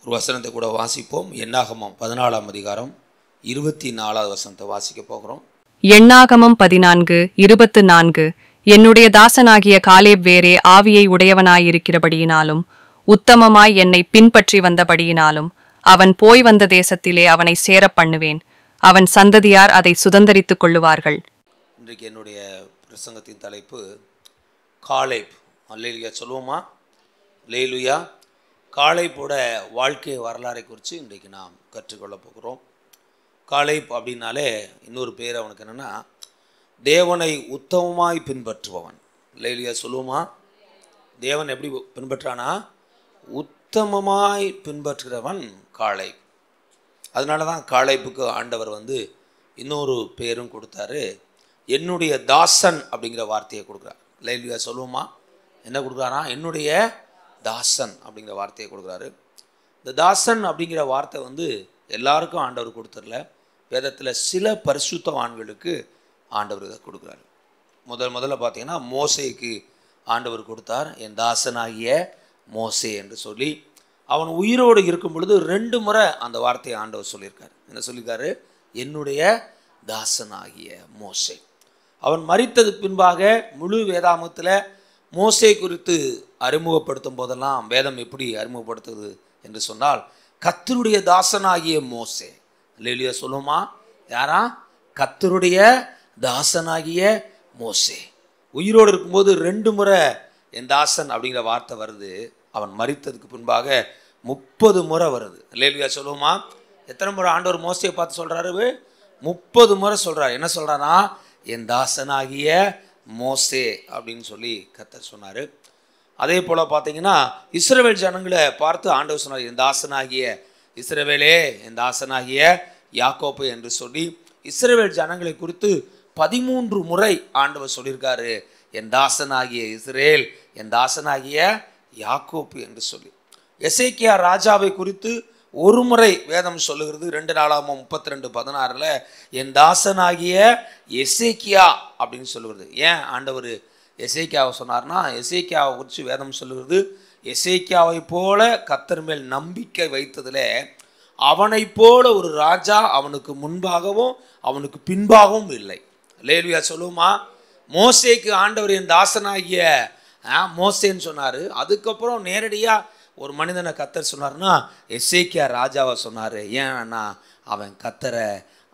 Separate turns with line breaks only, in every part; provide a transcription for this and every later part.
ஒரு வசனத்தை கூட வாசிப்போம். என்னாகமம் 14ஆம் அதிகாரம் 24வது வசனத்தை வாசிக்க போகிறோம்.
எண்ணாகமம் 14:24. என்னுடைய தாசனாகிய காலேப் வேறே ஆவியை உடையவனாயிருக்கிறபடியினாலும் உத்தமமாய் என்னை பின்பற்றி வந்தபடியினாலும் அவன் போய் வந்த தேசத்திலே அவனை சேரப் பண்ணுவேன். அவன் சந்ததியார் அதை சுதந்தரித்துக் கொள்ளுவார்கள்.
இன்றைக்கு என்னுடைய பிரசங்கத்தின் தலைப்பு காலேப். அல்லேலூயா சொல்லுவோமா? அல்லேலூயா. காலேப்போட வாழ்க்கை வரலாறை குறித்து இன்றைக்கு நாம் கற்றுக்கொள்ளப் போகிறோம். காலேப் அப்படின்னாலே இன்னொரு பேர் அவனுக்கு என்னென்னா தேவனை உத்தமமாய் பின்பற்றுபவன். அல்லேலூயா சொல்லுவோமா? தேவன் எப்படி பின்பற்றானா? உத்தமமாய் பின்பற்றுகிறவன் காலேப். அதனால தான் காலேப்புக்கு ஆண்டவர் இன்னொரு பேரும் கொடுத்தாரு. என்னுடைய தாசன் அப்படிங்கிற வார்த்தையை கொடுக்குறார். அல்லேலூயா சொல்லுவோமா? என்ன கொடுக்குறாரா? என்னுடைய தாசன் அப்படிங்கிற வார்த்தையை கொடுக்குறாரு. இந்த தாசன் அப்படிங்கிற வார்த்தை எல்லாருக்கும் ஆண்டவர் கொடுத்துடல. வேதத்தில் சில பரிசுத்தவான்களுக்கு ஆண்டவர் இதை கொடுக்குறாரு. முதல்ல பார்த்தீங்கன்னா மோசேக்கு ஆண்டவர் கொடுத்தார், என் தாசனாகிய மோசே என்று சொல்லி. அவன் உயிரோடு இருக்கும் பொழுது 2 முறை அந்த வார்த்தையை ஆண்டவர் சொல்லியிருக்காரு. என்ன சொல்லியிருக்காரு? என்னுடைய தாசனாகிய மோசே. அவன் மரித்ததுக்கு பின்பாக முழு வேதாமத்தில் மோசே குறித்து அறிமுகப்படுத்தும் போதெல்லாம் வேதம் எப்படி அறிமுகப்படுத்துது என்று சொன்னால், கர்த்தருடைய தாசனாகிய மோசே. அல்லேலூயா சொல்லுமா? யாரா? கர்த்தருடைய தாசனாகிய மோசே. உயிரோடு இருக்கும்போது 2 முறை என் தாசன் அப்படிங்கிற வார்த்தை வருது. அவன் மரித்ததுக்கு பின்பாக 30 முறை வருது. அல்லேலூயா சொல்லுமா? எத்தனை முறை ஆண்டவர் மோசையை பார்த்து சொல்கிறாரு? 30 முறை சொல்கிறார். என்ன சொல்கிறானா? என் தாசனாகிய மோசே அப்படின்னு சொல்லி கர்த்தர் சொன்னார். அதே போல் பார்த்தீங்கன்னா இஸ்ரவேல் ஜனங்களை பார்த்து ஆண்டவர் சொன்னார், என் தாசனாகிய இஸ்ரவேலே, என் தாசனாகிய யாக்கோப்பு என்று சொல்லி இஸ்ரவேல் ஜனங்களை குறித்து 13 முறை ஆண்டவர் சொல்லியிருக்காரு, என் தாசனாகிய இஸ்ரேல், என் தாசனாகிய யாக்கோப்பு என்று சொல்லி. எசேக்கியா ராஜாவை குறித்து ஒரு முறை வேதம் சொல்லுகிறது. 2 நாளாகமம் 32:16 என் தாசனாகிய எசேக்கியா அப்படின்னு சொல்லுகிறது. ஏன் ஆண்டவர் எசேக்கியாவை சொன்னார்னா, எசேக்கியாவை குறித்து வேதம் சொல்லுகிறது, எசேக்கியாவை போல கர்த்தர் மேல் நம்பிக்கை வைத்ததில் அவனை போல ஒரு ராஜா அவனுக்கு முன்பாகவும் அவனுக்கு பின்பாகவும் இல்லை. அல்லேலூயா சொல்லுமா? மோசேக்கு ஆண்டவர் என் தாசனாகிய மோசேன்னு சொன்னார். அதுக்கப்புறம் நேரடியாக ஒரு மனிதனை கர்த்தர் சொன்னார்னா எசேக்கியா ராஜாவை சொன்னார். ஏன்னா அவன் கர்த்தரை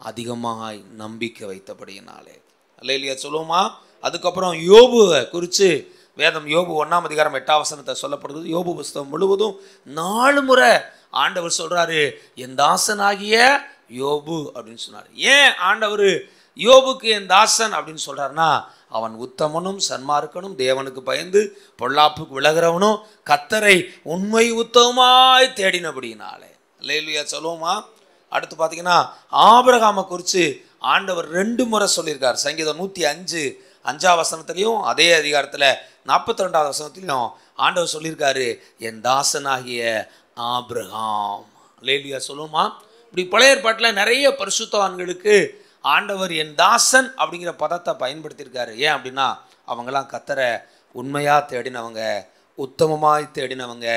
அதிகமாக நம்பிக்கை வைத்தபடியினாலே. அல்லேலூயா சொல்லுவோமா? அதுக்கப்புறம் யோபுவை குறித்து வேதம் யோபு 1ஆம் அதிகாரம் 8ஆம் வசனத்தை சொல்லப்படுகிறது. யோபு புஸ்தகம் முழுவதும் 4 முறை ஆண்டவர் சொல்கிறாரு, என் தாசனாகிய யோபு அப்படின்னு சொன்னார். ஏன் ஆண்டவர் யோபுக்கு என் தாசன் அப்படின்னு சொல்கிறாருன்னா, அவன் உத்தமனும் சன்மார்க்கனும், தேவனுக்கு பயந்து பொல்லாப்புக்கு விலகிறவனும், கர்த்தரை உண்மை உத்தமமாய் தேடினபடினாலே. அல்லேலூயா சொல்லுவோமா? அடுத்து பார்த்தீங்கன்னா ஆபிரகாமை குறித்து ஆண்டவர் 2 முறை சொல்லியிருக்கார். சங்கீதம் 105:5 வசனத்துலையும் அதே அதிகாரத்தில் 42வது வசனத்துலையும் ஆண்டவர் சொல்லியிருக்காரு, என் தாசனாகிய ஆபிரகாம். அல்லேலூயா சொல்லுவோமா? இப்படி பழைய ஏற்பாட்டில் நிறைய பரிசுத்தவான்களுக்கு ஆண்டவர் என் தாசன் அப்படிங்கிற பதத்தை பயன்படுத்தியிருக்காரு. ஏன் அப்படின்னா அவங்களாம் கர்த்தரை உண்மையாக தேடினவங்க, உத்தமமாய் தேடினவங்க,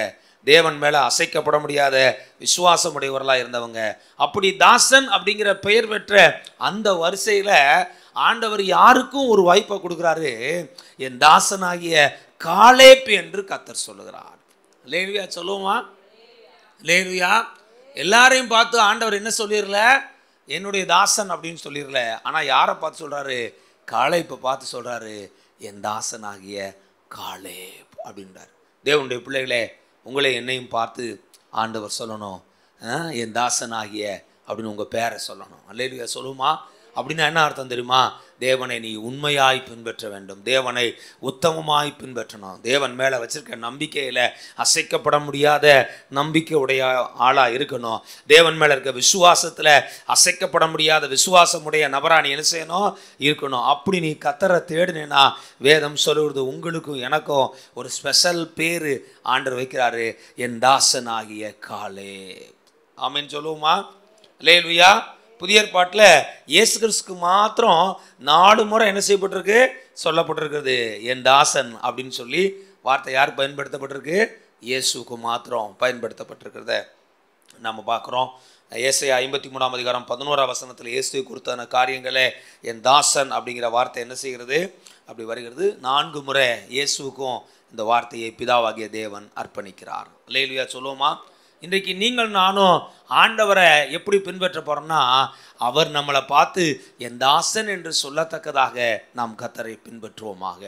தேவன் மேலே அசைக்கப்பட முடியாத விசுவாசமுடையவர்களாக இருந்தவங்க. அப்படி தாசன் அப்படிங்கிற பெயர் பெற்ற அந்த வரிசையில் ஆண்டவர் யாருக்கும் ஒரு வாய்ப்பை கொடுக்குறாரு, என் தாசனாகிய காலேப் என்று கர்த்தர் சொல்லுகிறார். அல்லேலூயா சொல்லுவோமா? அல்லேலூயா. எல்லாரையும் பார்த்து ஆண்டவர் என்ன சொல்லிடல, என்னுடைய தாசன் அப்படின்னு சொல்லிடல. ஆனால் யாரை பார்த்து சொல்கிறாரு? காலேப்பை பார்த்து சொல்கிறாரு, என் தாசனாகிய காலேப் அப்படின்றார். தேவனுடைய பிள்ளைகளே, உங்களை என்னையும் பார்த்து ஆண்டவர் சொல்லணும், என் தாசனாகிய அப்படின்னு உங்கள் பேரை சொல்லணும். அல்லேலூயா சொல்லுமா? அப்படின்னா என்ன அர்த்தம் தெரியுமா? தேவனை நீ உண்மையாய் பின்பற்ற வேண்டும், தேவனை உத்தமமாய் பின்பற்றணும், தேவன் மேலே வச்சிருக்க நம்பிக்கையில் அசைக்கப்பட முடியாத நம்பிக்கை உடைய ஆளாக இருக்கணும், தேவன் மேலே இருக்க விசுவாசத்தில் அசைக்கப்பட முடியாத விசுவாசமுடைய நபராக நீ என்ன செய்யணும்? இருக்கணும். அப்படி நீ கர்த்தரை தேடினேன்னா வேதம் சொல்லுவது உங்களுக்கும் எனக்கும் ஒரு ஸ்பெஷல் பேர் ஆண்டவர் வைக்கிறாரு, என் தாசனாகிய காலேப். ஆமென் சொல்லுவோமா? அல்லேலூயா. புதிய ஏற்பாட்டில் இயேசு கிறிஸ்துக்கு மாத்திரம் 4 முறை என்ன செய்யப்பட்டிருக்கு? சொல்லப்பட்டிருக்கிறது, என் தாசன் அப்படின்னு சொல்லி வார்த்தை யார் பயன்படுத்தப்பட்டிருக்கு? இயேசுக்கு மாத்திரம் பயன்படுத்தப்பட்டிருக்கிறத நம்ம பார்க்குறோம். ஏசாயா 53ஆம் அதிகாரம் 11ஆம் வசனத்தில் இயேசுவை குறித்தான காரியங்களே என் தாசன் அப்படிங்கிற வார்த்தை என்ன செய்கிறது, அப்படி வருகிறது. 4 முறை இயேசுவுக்கும் இந்த வார்த்தையை பிதாவாகிய தேவன் அர்ப்பணிக்கிறார். அல்லேலூயா சொல்லுவோமா? இன்றைக்கு நீங்கள் நானும் ஆண்டவரை எப்படி பின்பற்ற போகிறோம்னா, அவர் நம்மளை பார்த்து என் தாசன் என்று சொல்லத்தக்கதாக நாம் கர்த்தரை பின்பற்றுவோமாக.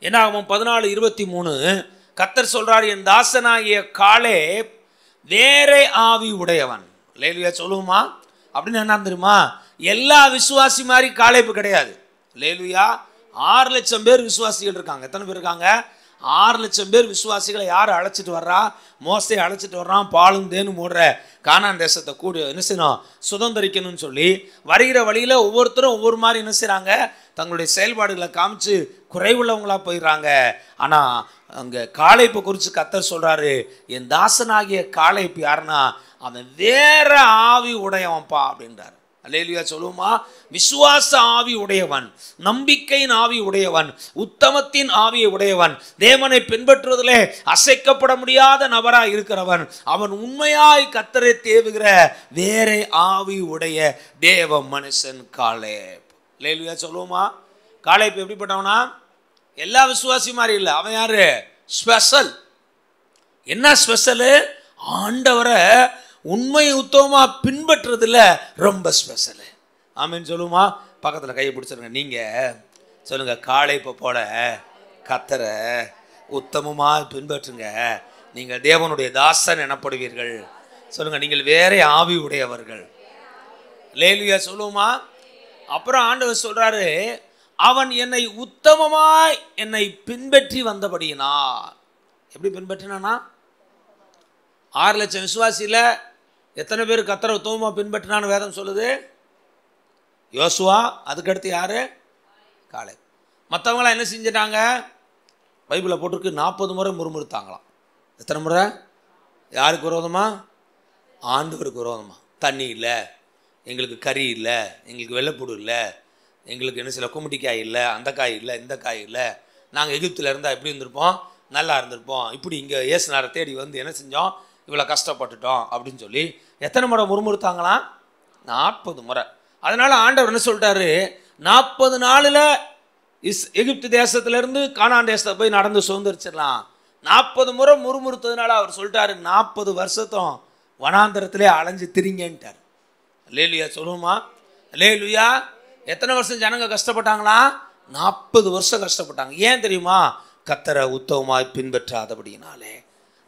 என்னாகும் 14:23 கர்த்தர் சொல்றார், என் தாசனாகிய காலேப் வேறே ஆவி உடையவன். அல்லேலூயா சொல்லுவோமா? அப்படின்னு என்ன தெரியுமா? எல்லா விசுவாசி மாதிரி காலேப்பு கிடையாது. அல்லேலூயா 6 லட்சம் பேர் விசுவாசிகள் இருக்காங்க. எத்தனை பேர் இருக்காங்க? 6 லட்சம் பேர் விசுவாசிகளை யார் அழைச்சிட்டு வர்றா? மோசே அழைச்சிட்டு வர்றான். பாலும் தேனும் ஓடுற கானான் தேசத்தை என்ன செய்யணும், சுதந்திரிக்கணும்னு சொல்லி வருகிற வழியில் ஒவ்வொருத்தரும் ஒவ்வொரு மாதிரி என்ன செய்கிறாங்க, தங்களுடைய செயல்பாடுகளை காமிச்சு குறைவுள்ளவங்களாக போயிடுறாங்க. ஆனால் அங்கே காலேப்பை குறித்து கர்த்தர் சொல்கிறாரு, என் தாசனாகிய காலேப் யாருன்னா அவன் வேற ஆவி உடையவன்ப்பா அப்படின்றார். அல்லேலூயா சொல்லுவோமா? விசுவாச ஆவி உடையவன், நம்பிக்கையின் ஆவி உடையவன், உத்தமத்தின் ஆவியை உடையவன், தேவனை பின்பற்றுவதிலே அசைக்கப்பட முடியாத நபராய் இருக்கிறவன், அவன் உண்மையாய் கர்த்தரை தேவுகிற வேற ஆவி உடைய தேவ மனுஷன் காலேப். அல்லேலூயா சொல்லுவோமா? காலேப் எப்படிப்பட்டவனா? எல்லா விசுவாசி மாதிரி இல்லை. அவன் யாரு? ஸ்பெஷல். என்ன ஸ்பெஷலு? ஆண்டவரை உண்மை உத்தமமா பின்பற்றுறதுல ரொம்ப ஸ்பெஷலு. ஆமீன் சொல்லுமா? பக்கத்தில் கையை பிடிச்சிருங்க. நீங்கள் சொல்லுங்க, காலேப்பை போல கர்த்தரை உத்தமமாக பின்பற்றுங்க, நீங்கள் தேவனுடைய தாசன் எனப்படுவீர்கள். சொல்லுங்க, நீங்கள் வேற ஆவி உடையவர்கள். அல்லேலூயா சொல்லுமா? அப்புறம் ஆண்டவர் சொல்றாரு, அவன் என்னை உத்தமமாய் என்னை பின்பற்றி வந்தபடியினா. எப்படி பின்பற்றினானா? 6 லட்சம் விசுவாசியில் எத்தனை பேர் கர்த்தரை உத்தமமாக பின்பற்றினான்னு வேதம் சொல்லுது? யோசுவா, அதுக்கடுத்து யாரு? காலேப். மற்றவங்களாம் என்ன செஞ்சிட்டாங்க? பைபிளில் போட்டிருக்கு 40 முறை முறுமுறுத்தாங்களாம். எத்தனை முறை? யாருக்கு விரோதமா? ஆண்டவருக்கு விரோதமா. தண்ணி இல்லை, எங்களுக்கு கறி இல்லை, எங்களுக்கு வெள்ளைப்பூடு இல்லை, எங்களுக்கு என்ன சில கும்மிட்டிக்காய் இல்லை, அந்த காய் இல்லை, இந்த காய் இல்லை, நாங்கள் எகிப்தில் இருந்தால் எப்படி இருந்திருப்போம், நல்லா இருந்திருப்போம், இப்படி இங்கே இயேசுநாதரை தேடி வந்து என்ன செஞ்சோம், இவ்வளோ கஷ்டப்பட்டுட்டோம் அப்படின்னு சொல்லி எத்தனை முறை முறுமுறுத்தாங்களாம்? 40 முறை. அதனால் ஆண்டவர் என்ன சொல்லிட்டாரு, 40 நாளில் எகிப்து தேசத்துலேருந்து கானான் தேசத்தை போய் நடந்து சுதந்திரிச்சிடலாம். 40 முறை முறுமுறுத்ததுனால அவர் சொல்லிட்டாரு, 40 வருஷத்தும் வனாந்தரத்திலே அலைஞ்சு திரிங்கன்ட்டார். அல்லேலூயா சொல்லுவோமா? அல்லேலூயா. எத்தனை வருஷம் ஜனங்க கஷ்டப்பட்டாங்களா? 40 வருஷம் கஷ்டப்பட்டாங்க. ஏன் தெரியுமா? கர்த்தரை உத்தமமாய் பின்பற்றாதபடினாலே.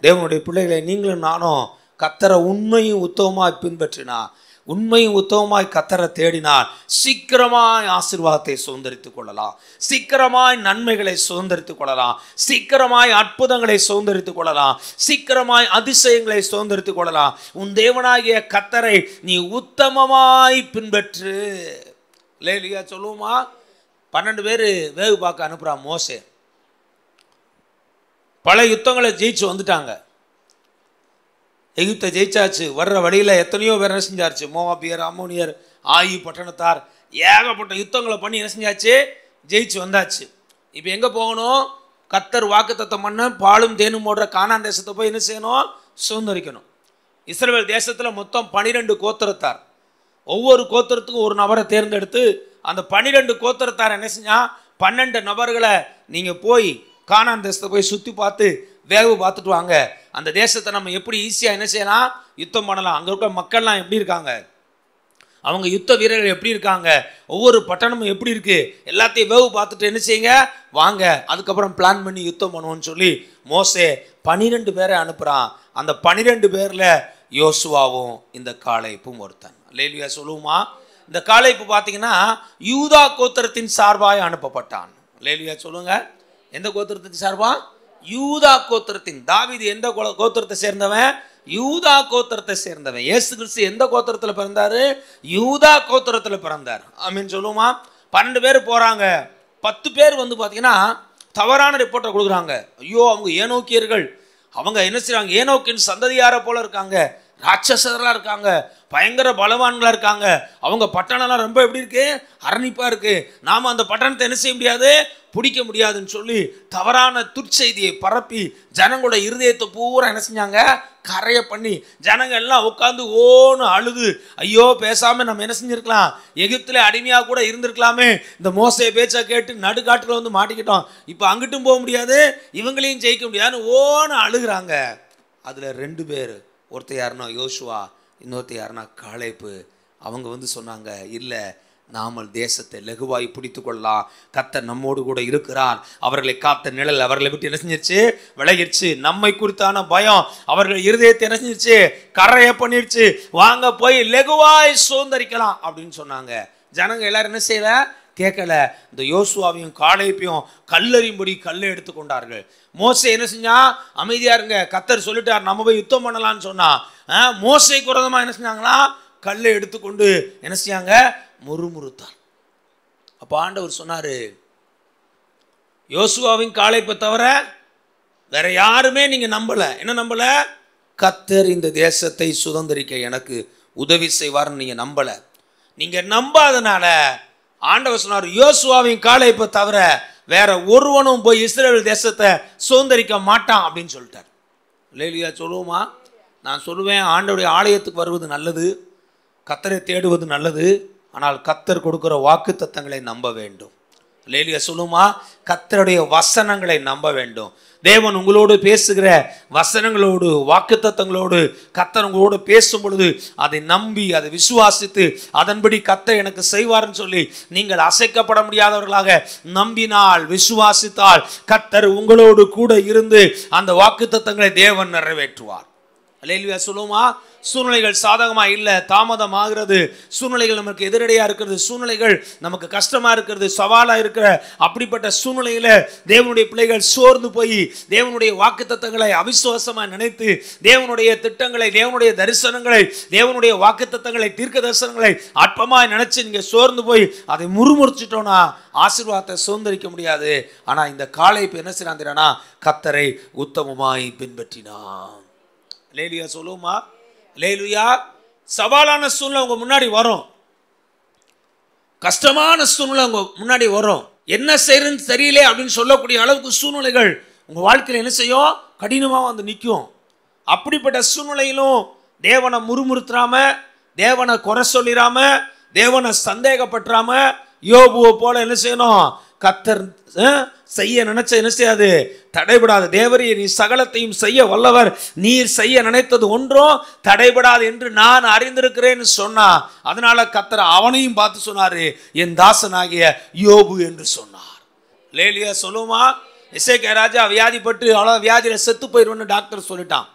தேவனுடைய பிள்ளைகளை நீங்களும் நானும் கர்த்தரை உண்மையும் உத்தமமாய் பின்பற்றினா, உண்மையும் உத்தமமாய் கர்த்தரை தேடினால் சீக்கிரமாய் ஆசீர்வாதத்தை சுதந்திரித்துக் கொள்ளலாம், சீக்கிரமாய் நன்மைகளை சுதந்திரித்துக் கொள்ளலாம், சீக்கிரமாய் அற்புதங்களை சுதந்திரித்துக் கொள்ளலாம், சீக்கிரமாய் அதிசயங்களை சுதந்திரித்துக் கொள்ளலாம். உன் தேவனாகிய கர்த்தரை நீ உத்தமமாய் பின்பற்று. அல்லேலூயா சொல்லுவோமா? 12 பேர் வேவு பார்க்க அனுப்புகிறான் மோசே. பல யுத்தங்களை ஜெயிச்சு வந்துட்டாங்க. எகிப்தை ஜெயிச்சாச்சு. வர்ற வழியில் எத்தனையோ பேர் என்ன செஞ்சாச்சு, மோவாபியர், அம்மோனியர், ஆயி பட்டணத்தார், ஏகப்பட்ட யுத்தங்களை பண்ணி என்ன செஞ்சாச்சு, ஜெயிச்சு வந்தாச்சு. இப்போ எங்கே போகணும்? கர்த்தர் வாக்குத்தத்தம் பண்ண பாலும் தேனும் ஓடுற கானான் தேசத்தை போய் என்ன செய்யணும்? சுதந்திரிக்கணும். இஸ்ரவேல் தேசத்தில் மொத்தம் 12 கோத்திரத்தார். ஒவ்வொரு கோத்திரத்துக்கும் ஒரு நபரை தேர்ந்தெடுத்து அந்த 12 கோத்திரத்தார் என்ன செஞ்சா, 12 நபர்களை நீங்கள் போய் கானான் தேசத்தை போய் சுற்றி பார்த்து வேவு பார்த்துட்டு வாங்க. அந்த தேசத்தை நம்ம எப்படி ஈஸியாக என்ன செய்யலாம், யுத்தம் பண்ணலாம். அங்கே இருக்கிற மக்கள்லாம் எப்படி இருக்காங்க, அவங்க யுத்த வீரர்கள் எப்படி இருக்காங்க, ஒவ்வொரு பட்டணமும் எப்படி இருக்குது, எல்லாத்தையும் வேவு பார்த்துட்டு என்ன செய்யுங்க, வாங்க, அதுக்கப்புறம் பிளான் பண்ணி யுத்தம் பண்ணுவோன்னு சொல்லி மோசே 12 பேரை அனுப்புகிறான். அந்த 12 பேரில் யோசுவாவும் இந்த காலேப்பும் ஒருத்தன். அல்லேலூயா சொல்லுவோமா? இந்த காலேப்பு பார்த்தீங்கன்னா யூதா கோத்திரத்தின் சார்பாக அனுப்பப்பட்டான். அல்லேலூயா சொல்லுங்க. எந்த கோத்திரத்தின் சார்பா? யூதா கோத்திரத்தின். தாவீது எந்த கோத்திரத்தை சேர்ந்தவன்? யூதா கோத்திரத்தை சேர்ந்தவன். இயேசு கிறிஸ்து எந்த கோத்திரத்தில் பிறந்தாரு? யூதா கோத்திரத்தில் பிறந்தார். ஆமீன் சொல்லுமா? 12 பேர் போகிறாங்க. 10 பேர் வந்து பார்த்தீங்கன்னா தவறான ரிப்போர்ட்டை கொடுக்குறாங்க. ஐயோ, அவங்க ஏனோக்கியர்கள், அவங்க என்ன செய்கிறாங்க, ஏனோக்கின் சந்ததியாரை போல இருக்காங்க, ராட்சசர்களாக இருக்காங்க, பயங்கர பலவான்களாக இருக்காங்க, அவங்க பட்டணம்லாம் ரொம்ப எப்படி இருக்குது, அரணிப்பாக இருக்குது, நாம் அந்த பட்டணத்தை என்ன செய்ய முடியாது, பிடிக்க முடியாதுன்னு சொல்லி தவறான துர்ச்செய்தியை பரப்பி ஜனங்களோட இருதயத்தை பூரா என்ன செஞ்சாங்க, கரைய பண்ணி ஜனங்க எல்லாம் உட்காந்து ஓன்னு அழுது, ஐயோ பேசாம நம்ம என்ன செஞ்சிருக்கலாம், எகிப்தில் அடிமையாக கூட இருந்திருக்கலாமே, இந்த மோசே பேச்சை கேட்டு நடுக்காட்டில் வந்து மாட்டிக்கிட்டோம், இப்போ அங்கிட்டும் போக முடியாது இவங்களையும் ஜெயிக்க முடியாதுன்னு ஓன்னு அழுகிறாங்க. அதில் 2 பேர், ஒருத்தர் யாருன்னா யோசுவா, இன்னொருத்தர் யாருன்னா காலேப்பு. அவங்க வந்து சொன்னாங்க, இல்லை நாமல் தேசத்தை லகுவாய் பிடித்து கொள்ளலாம், கர்த்தர் நம்மோடு கூட இருக்கிறார், அவர்களை காத்த நிழல் அவர்களை விட்டு என்ன செஞ்சிருச்சு, விலகிருச்சு, நம்மை குறித்தான பயம் அவர்கள் இருதயத்தை என்ன செஞ்சிருச்சு, கரைய பண்ணிருச்சு, வாங்க போய் லகுவாய் சுதந்தரிக்கலாம் அப்படின்னு சொன்னாங்க. ஜனங்க எல்லாரும் என்ன செய்யல, கேட்கல. இந்த யோசுவாவையும் காலேப்பையும் கல்லறியும்படி கல்லை எடுத்து கொண்டார்கள். மோசே என்ன செஞ்சா, அமைதியா இருங்க, கர்த்தர் சொல்லிட்டார் நம்ம போய் யுத்தம் பண்ணலான்னு சொன்னா, மோசேக்கு விரோதமா என்ன செஞ்சாங்களா, கல்லை எடுத்துக்கொண்டு என்ன செய்யாங்க, முறுமுறுத்தார். அப்போ ஆண்டவர் சொன்னாரு, யோசுவாவின் காலேப்பை தவிர வேற யாருமே நீங்க நம்பல. என்ன நம்பல, கர்த்தர் இந்த தேசத்தை சுதந்திரிக்க எனக்கு உதவி செய்வார்னு நீங்க நம்பல. நீங்க நம்பாதனால ஆண்டவர் சொன்னார், யோசுவாவின் காலேப்பை தவிர வேற ஒருவனும் போய் இஸ்ரவேல் தேசத்தை சுதந்திரிக்க மாட்டான் அப்படின்னு சொல்லிட்டார். இல்லையா சொல்லுவோமா? நான் சொல்லுவேன், ஆண்டவருடைய ஆலயத்துக்கு வருவது நல்லது, கர்த்தரை தேடுவது நல்லது, ஆனால் கர்த்தர் கொடுக்கிற வாக்கு தத்தங்களை நம்ப வேண்டும். லேலியா சொல்லுமா? கர்த்தருடைய வசனங்களை நம்ப வேண்டும். தேவன் உங்களோடு பேசுகிற வசனங்களோடு வாக்கு தத்தங்களோடு கர்த்தர் உங்களோடு பேசும் பொழுது அதை நம்பி அதை விசுவாசித்து அதன்படி கர்த்தர் எனக்கு செய்வார்னு சொல்லி நீங்கள் அசைக்கப்பட முடியாதவர்களாக நம்பினால், விசுவாசித்தால் கர்த்தர் உங்களோடு கூட இருந்து அந்த வாக்கு தத்தங்களை தேவன் நிறைவேற்றுவார். அல்லேலூயா சொல்லுமா? சூழ்நிலைகள் சாதகமா இல்லை, தாமதம் ஆகிறது, சூழ்நிலைகள் நமக்கு எதிரடையா இருக்கிறது, சூழ்நிலைகள் நமக்கு கஷ்டமா இருக்கிறது, சவாலா இருக்கிற அப்படிப்பட்ட சூழ்நிலையில தேவனுடைய பிள்ளைகள் சோர்ந்து போய் தேவனுடைய வாக்குத்தத்தங்களை அவிசுவாசமா நினைத்து தேவனுடைய திட்டங்களை, தேவனுடைய தரிசனங்களை, தேவனுடைய வாக்குத்தத்தங்களை, தீர்க்க தரிசனங்களை அற்பமாய் நினைச்சு நீங்க சோர்ந்து போய் அதை முறுமுறுச்சிட்டோம்னா ஆசீர்வாதத்தை சுதந்திரிக்க முடியாது. ஆனா இந்த காலேப்பு என்ன செய்யறான்னா, கர்த்தரை உத்தமமாய் பின்பற்றினான். லேலியா சொல்லுமா? லேலுயா. சவாலான சூழ்நிலை உங்க முன்னாடி வரும், கஷ்டமான சூழ்நிலை உங்க முன்னாடி வரும், என்ன செய்யறதுன்னு தெரியல அப்படின்னு சொல்லக்கூடிய அளவுக்கு சூழ்நிலைகள் உங்க வாழ்க்கையில் என்ன செய்யும், கடினமாக வந்து நிற்கும். அப்படிப்பட்ட சூழ்நிலையிலும் தேவனை முறுமுறுத்துறாம, தேவனை குறை சொல்லிடாம, தேவனை சந்தேகப்பட்டுறாம யோபுவை போல என்ன செய்யணும், கர்த்தர் செய்ய நினைச்ச என்ன செய்யாது, தடைபடாது. தேவரீர் நீ சகலத்தையும் செய்ய வல்லவர், நீர் செய்ய நினைத்தது ஒன்றும் தடைபடாது என்று நான் அறிந்திருக்கிறேன்னு சொன்னா. அதனால கர்த்தர் அவனையும் பார்த்து சொன்னாரு, என் தாசனாகிய யோபு என்று சொன்னார். லேலியா சொல்லுமா? எசேக்கியா ராஜா வியாதிப்பட்டு அவ்வளோ வியாதியில செத்து போயிடுவேன்னு டாக்டர் சொல்லிட்டான்.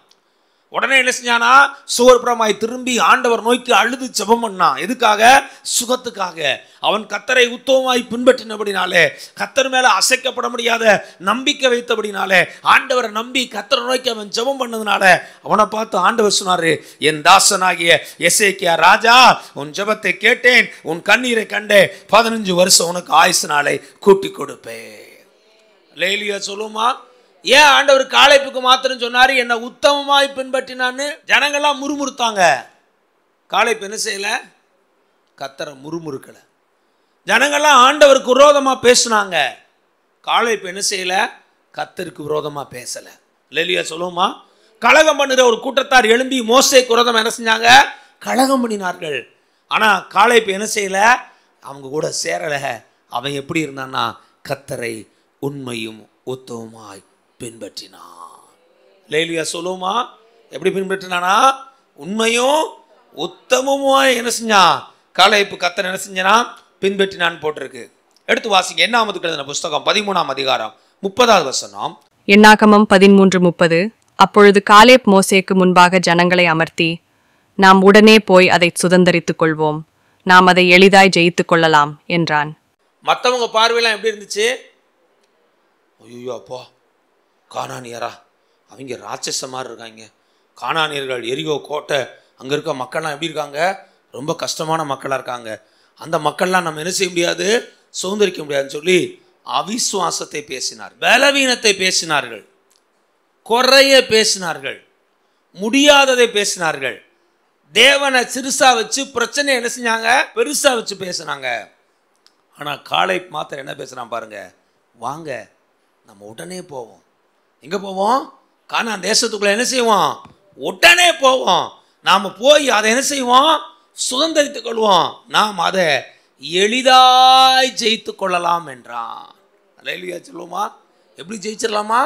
உடனே என்ன செஞ்சானா, சுவர்புறமாய் திரும்பி ஆண்டவர் நோக்கி அழுது ஜெபம் பண்ணான். எதுக்காக? சுகத்துக்காக. அவன் கர்த்தரை உத்தமமாய் பின்பற்றினபடினாலே, கர்த்தர் மேல அசைக்கப்பட முடியாத நம்பிக்கை வைத்தபடினாலே, ஆண்டவரை நம்பி கர்த்தரை நோக்கி அவன் ஜெபம் பண்ணதுனால அவனை பார்த்து ஆண்டவர் சொன்னாரு, என் தாசனாகிய எசேக்கியா ராஜா, உன் ஜெபத்தை கேட்டேன், உன் கண்ணீரை கண்டேன், 15 வருஷம் உனக்கு ஆயுசு நாளை கூட்டி கொடுப்பேன். லேலியா சொல்லுமா? ஏன் ஆண்டவர் காலேப்புக்கு மாத்திரம் சொன்னாரு, என்னை உத்தமமாய் பின்பற்றினான்னு? ஜனங்கள்லாம் முறுமுறுத்தாங்க. காலேப்பு என்ன செய்யல, கர்த்தரை முறுமுறுக்கல. ஜனங்கள்லாம் ஆண்டவருக்கு விரோதமா பேசினாங்க. காலேப்பு என்ன செய்யல, கர்த்தருக்கு விரோதமா பேசல. லேலியா சொல்லுமா? கலகம் பண்ணுற ஒரு கூட்டத்தார் எழும்பி மோசேக்கு விரோதமா என்ன செஞ்சாங்க, கலகம் பண்ணினார்கள். ஆனா காலேப்பு என்ன செய்யல, அவங்க கூட சேரல. அவன் எப்படி இருந்தான்னா, கர்த்தரை உண்மையும் உத்தமமாய் பின்பற்றினான். லேலியா சொல்லுமா? எப்படி பின்பற்றினானா, உண்மையும் உத்தமமாய் என்ன செஞ்சான், காலேப்பு கர்த்தரை என்ன செஞ்சானா, பின்பற்றினான் போட்டிருக்கு. எடுத்து வாசிங்க. என்னாமத்துக்கு எழுதின புஸ்தகம் 13ஆம் அதிகாரம் 30வது வசனம்.
என்னாகமம் 13:30. அப்பொழுது காலேப் மோசேக்கு முன்பாக ஜனங்களை அமர்த்தி, நாம் உடனே போய் அதை சுதந்தரித்துக் கொள்வோம், நாம் அதை எளிதாய் ஜெயித்துக் கொள்ளலாம் என்றான்.
மற்றவங்க பார்வையெல்லாம் எப்படி இருந்துச்சு? ஐயோ அப்பா, கானானியரா, அவங்க ராட்சச மாதிரி இருக்காங்க, கானானியர்கள், எரிகோ கோட்டை, அங்கே இருக்க மக்கள்லாம் எப்படி இருக்காங்க, ரொம்ப கஷ்டமான மக்களாக இருக்காங்க, அந்த மக்கள்லாம் நம்ம என்ன செய்ய முடியாது, சுதந்திரிக்க முடியாதுன்னு சொல்லி அவிசுவாசத்தை பேசினார், பலவீனத்தை பேசினார்கள், குறைய பேசினார்கள், முடியாததை பேசினார்கள், தேவனை சிறுசா வச்சு பிரச்சனை என்ன செஞ்சாங்க, பெருசா வச்சு பேசினாங்க. ஆனால் காலேப் மாத்திரம் என்ன பேசுறான் பாருங்க, வாங்க நம்ம உடனே போவோம். எங்கே போவோம்? கானான் தேசத்துக்குள்ளே என்ன செய்வோம்? உடனே போவோம். நாம் போய் அதை என்ன செய்வோம்? சுதந்திரித்துக் கொள்வோம். நாம் அதை எளிதாய் ஜெயித்து கொள்ளலாம் என்றான். அல்லேலூயா சொல்லுவோமா? எப்படி ஜெயிச்சிடலாமா?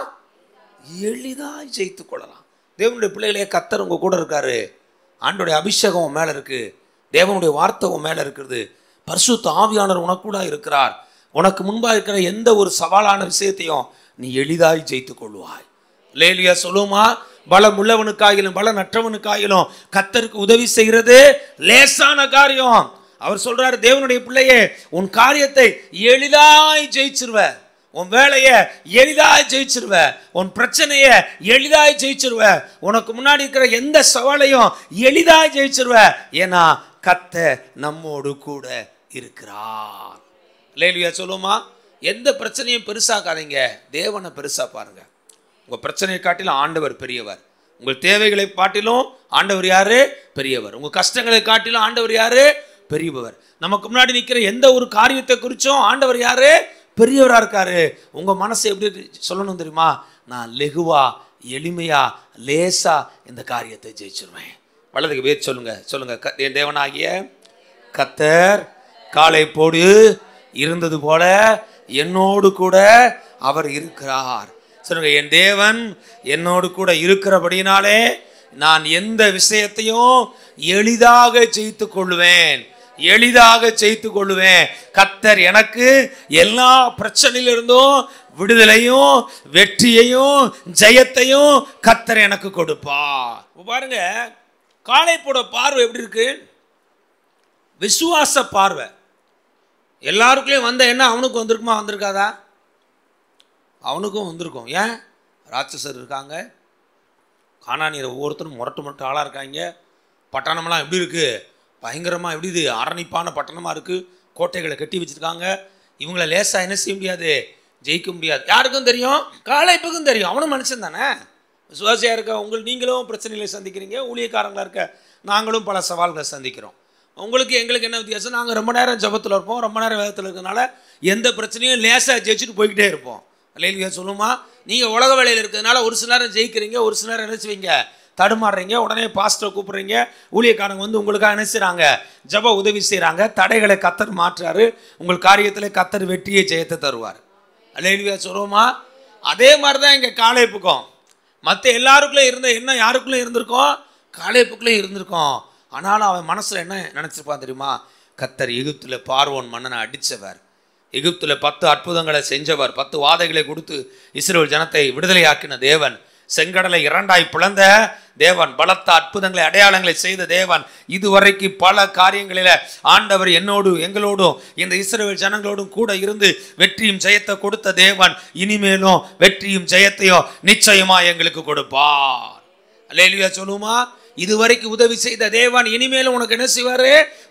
எளிதாய் ஜெயித்து கொள்ளலாம். தேவனுடைய பிள்ளைகளே, கர்த்தர் உங்கள் கூட இருக்காரு. ஆண்டோடைய அபிஷேகம் உன் மேலே இருக்குது. தேவனுடைய வார்த்தை உன் மேலே இருக்கிறது. பரிசுத்த ஆவியானவர் உனக்கு கூட இருக்கிறார். உனக்கு முன்பாக இருக்கிற எந்த ஒரு சவாலான விஷயத்தையும் நீ எளிதாய் ஜெயித்து கொள்வாய். அல்லேலூயா சொல்லுமா? பலம் உள்ளவனுக்காயிலும் பலம் நற்றவனுக்காயிலும் கர்த்தருக்கு உதவி செய்கிறது லேசான காரியம். அவர் சொல்றாரு, தேவனுடைய பிள்ளையே, உன் காரியத்தை எளிதாய் ஜெயிச்சிருவ. உன் வேலையை எளிதாய் ஜெயிச்சிருவ. உன் பிரச்சனையை எளிதாய் ஜெயிச்சிருவ. உனக்கு முன்னாடி இருக்கிற எந்த சவாலையும் எளிதாய் ஜெயிச்சிருவ. ஏன்னா கர்த்தர் நம்மோடு கூட இருக்கிறார். அல்லேலூயா சொல்லுமா? எந்த பிரச்சனையும் பெருசாக்காதீங்க, தேவனை பெருசா பாருங்க. உங்கள் பிரச்சனையை காட்டிலும் ஆண்டவர் பெரியவர். உங்கள் தேவைகளை காட்டிலும் ஆண்டவர் யாரு? பெரியவர். உங்கள் கஷ்டங்களை காட்டிலும் ஆண்டவர் யாரு? பெரியவர். நமக்கு முன்னாடி நிற்கிற எந்த ஒரு காரியத்தை குறித்தும் ஆண்டவர் யாரு? பெரியவராக இருக்காரு. உங்கள் மனசை எப்படி சொல்லணும் தெரியுமா? நான் லெகுவா, எளிமையா, லேசா இந்த காரியத்தை ஜெயிச்சிருவேன். வலதுக்கு பேர் சொல்லுங்க. சொல்லுங்க, என் தேவனாகிய கர்த்தர் காலை போடு இருந்தது போல என்னோடு கூட அவர் இருக்கிறார். சொல்லுங்க, என் தேவன் என்னோடு கூட இருக்கிறபடினாலே நான் எந்த விஷயத்தையும் எளிதாக ஜெயித்து கொள்வேன். எளிதாக ஜெயித்து கொள்வேன். கர்த்தர் எனக்கு எல்லா பிரச்சனையிலிருந்தும் விடுதலையும் வெற்றியையும் ஜெயத்தையும் கர்த்தர் எனக்கு கொடுப்பார். பாருங்க, காளைப்போட பார்வை எப்படி இருக்கு? விசுவாச பார்வை. எல்லாருக்குள்ளேயும் வந்த என்ன அவனுக்கு வந்திருக்குமா? வந்திருக்காதா? அவனுக்கும் வந்திருக்கும். ஏன்? ராட்சசர் இருக்காங்க, கானானியர் ஒவ்வொருத்தரும் முரட்டு ஆளாக இருக்காங்க. பட்டணமெல்லாம் எப்படி இருக்குது? பயங்கரமாக எப்படி இது அரணிப்பான பட்டணமாக இருக்குது. கோட்டைகளை கட்டி வச்சுருக்காங்க. இவங்கள லேசாக என்ன செய்ய முடியாது? ஜெயிக்க முடியாது. யாருக்கும் தெரியும்? காளைப்புக்கும் தெரியும். அவனும் மனுஷன் தானே. விசுவாசியாக இருக்க நீங்களும் பிரச்சனைகளை சந்திக்கிறீங்க. ஊழியக்காரங்களாக இருக்க நாங்களும் பல சவால்களை சந்திக்கிறோம். உங்களுக்கு எங்களுக்கு என்ன வித்தியாசம்? நாங்கள் ரொம்ப நேரம் ஜபத்தில் இருப்போம், ரொம்ப நேரம் வேதத்தில் இருக்கிறதுனால எந்த பிரச்சனையும் லேசாக ஜெயிச்சுட்டு போய்கிட்டே இருப்போம். அல்லேலூயா சொல்லுமா? நீங்கள் உலக வேலையில் இருக்கிறதுனால ஒரு சில நேரம் ஜெயிக்கிறீங்க, ஒரு சில நேரம் என்ன செய்வீங்க? தடுமாறுறீங்க. உடனே பாஸ்டரை கூப்பிட்றீங்க. ஊழியக்காரங்க வந்து உங்களுக்காக என்ன செய்கிறாங்க? ஜப உதவி செய்கிறாங்க. தடைகளை கர்த்தர் மாற்றுறாரு. உங்கள் காரியத்தில் கர்த்தர் வெற்றியை ஜெயத்தை தருவார். அல்லேலூயா சொல்லுவோமா? அதே மாதிரி தான் இங்கே காளைப்புக்கும் மற்ற எல்லாருக்குள்ளே இருந்த என்ன யாருக்குள்ளே இருந்திருக்கோம்? காளைப்புக்குள்ளே இருந்திருக்கோம். ஆனாலும் அவன் மனசில் என்ன நினச்சிருப்பான் தெரியுமா? கர்த்தர் எகிப்தில் பார்வோன் மன்னனை அடித்தவர், எகிப்தில் 10 அற்புதங்களை செஞ்சவர், 10 வாதைகளை கொடுத்து இஸ்ரவேல் ஜனத்தை விடுதலையாக்கின தேவன், செங்கடலை 2ஆய் பிளந்த தேவன், பலத்த அற்புதங்களை அடையாளங்களை செய்த தேவன், இதுவரைக்கு பல காரியங்களில் ஆண்டவர் எங்களோடும் இந்த இஸ்ரவேல் ஜனங்களோடும் கூட இருந்து வெற்றியும் ஜெயத்தை கொடுத்த தேவன், இனிமேலும் வெற்றியும் ஜெயத்தையும் நிச்சயமா எங்களுக்கு கொடுப்பார். அல்லேலூயா சொல்லுமா? இதுவரைக்கும் உதவி செய்த தேவன் இனிமேலும் உனக்கு என்ன செய்வாரு?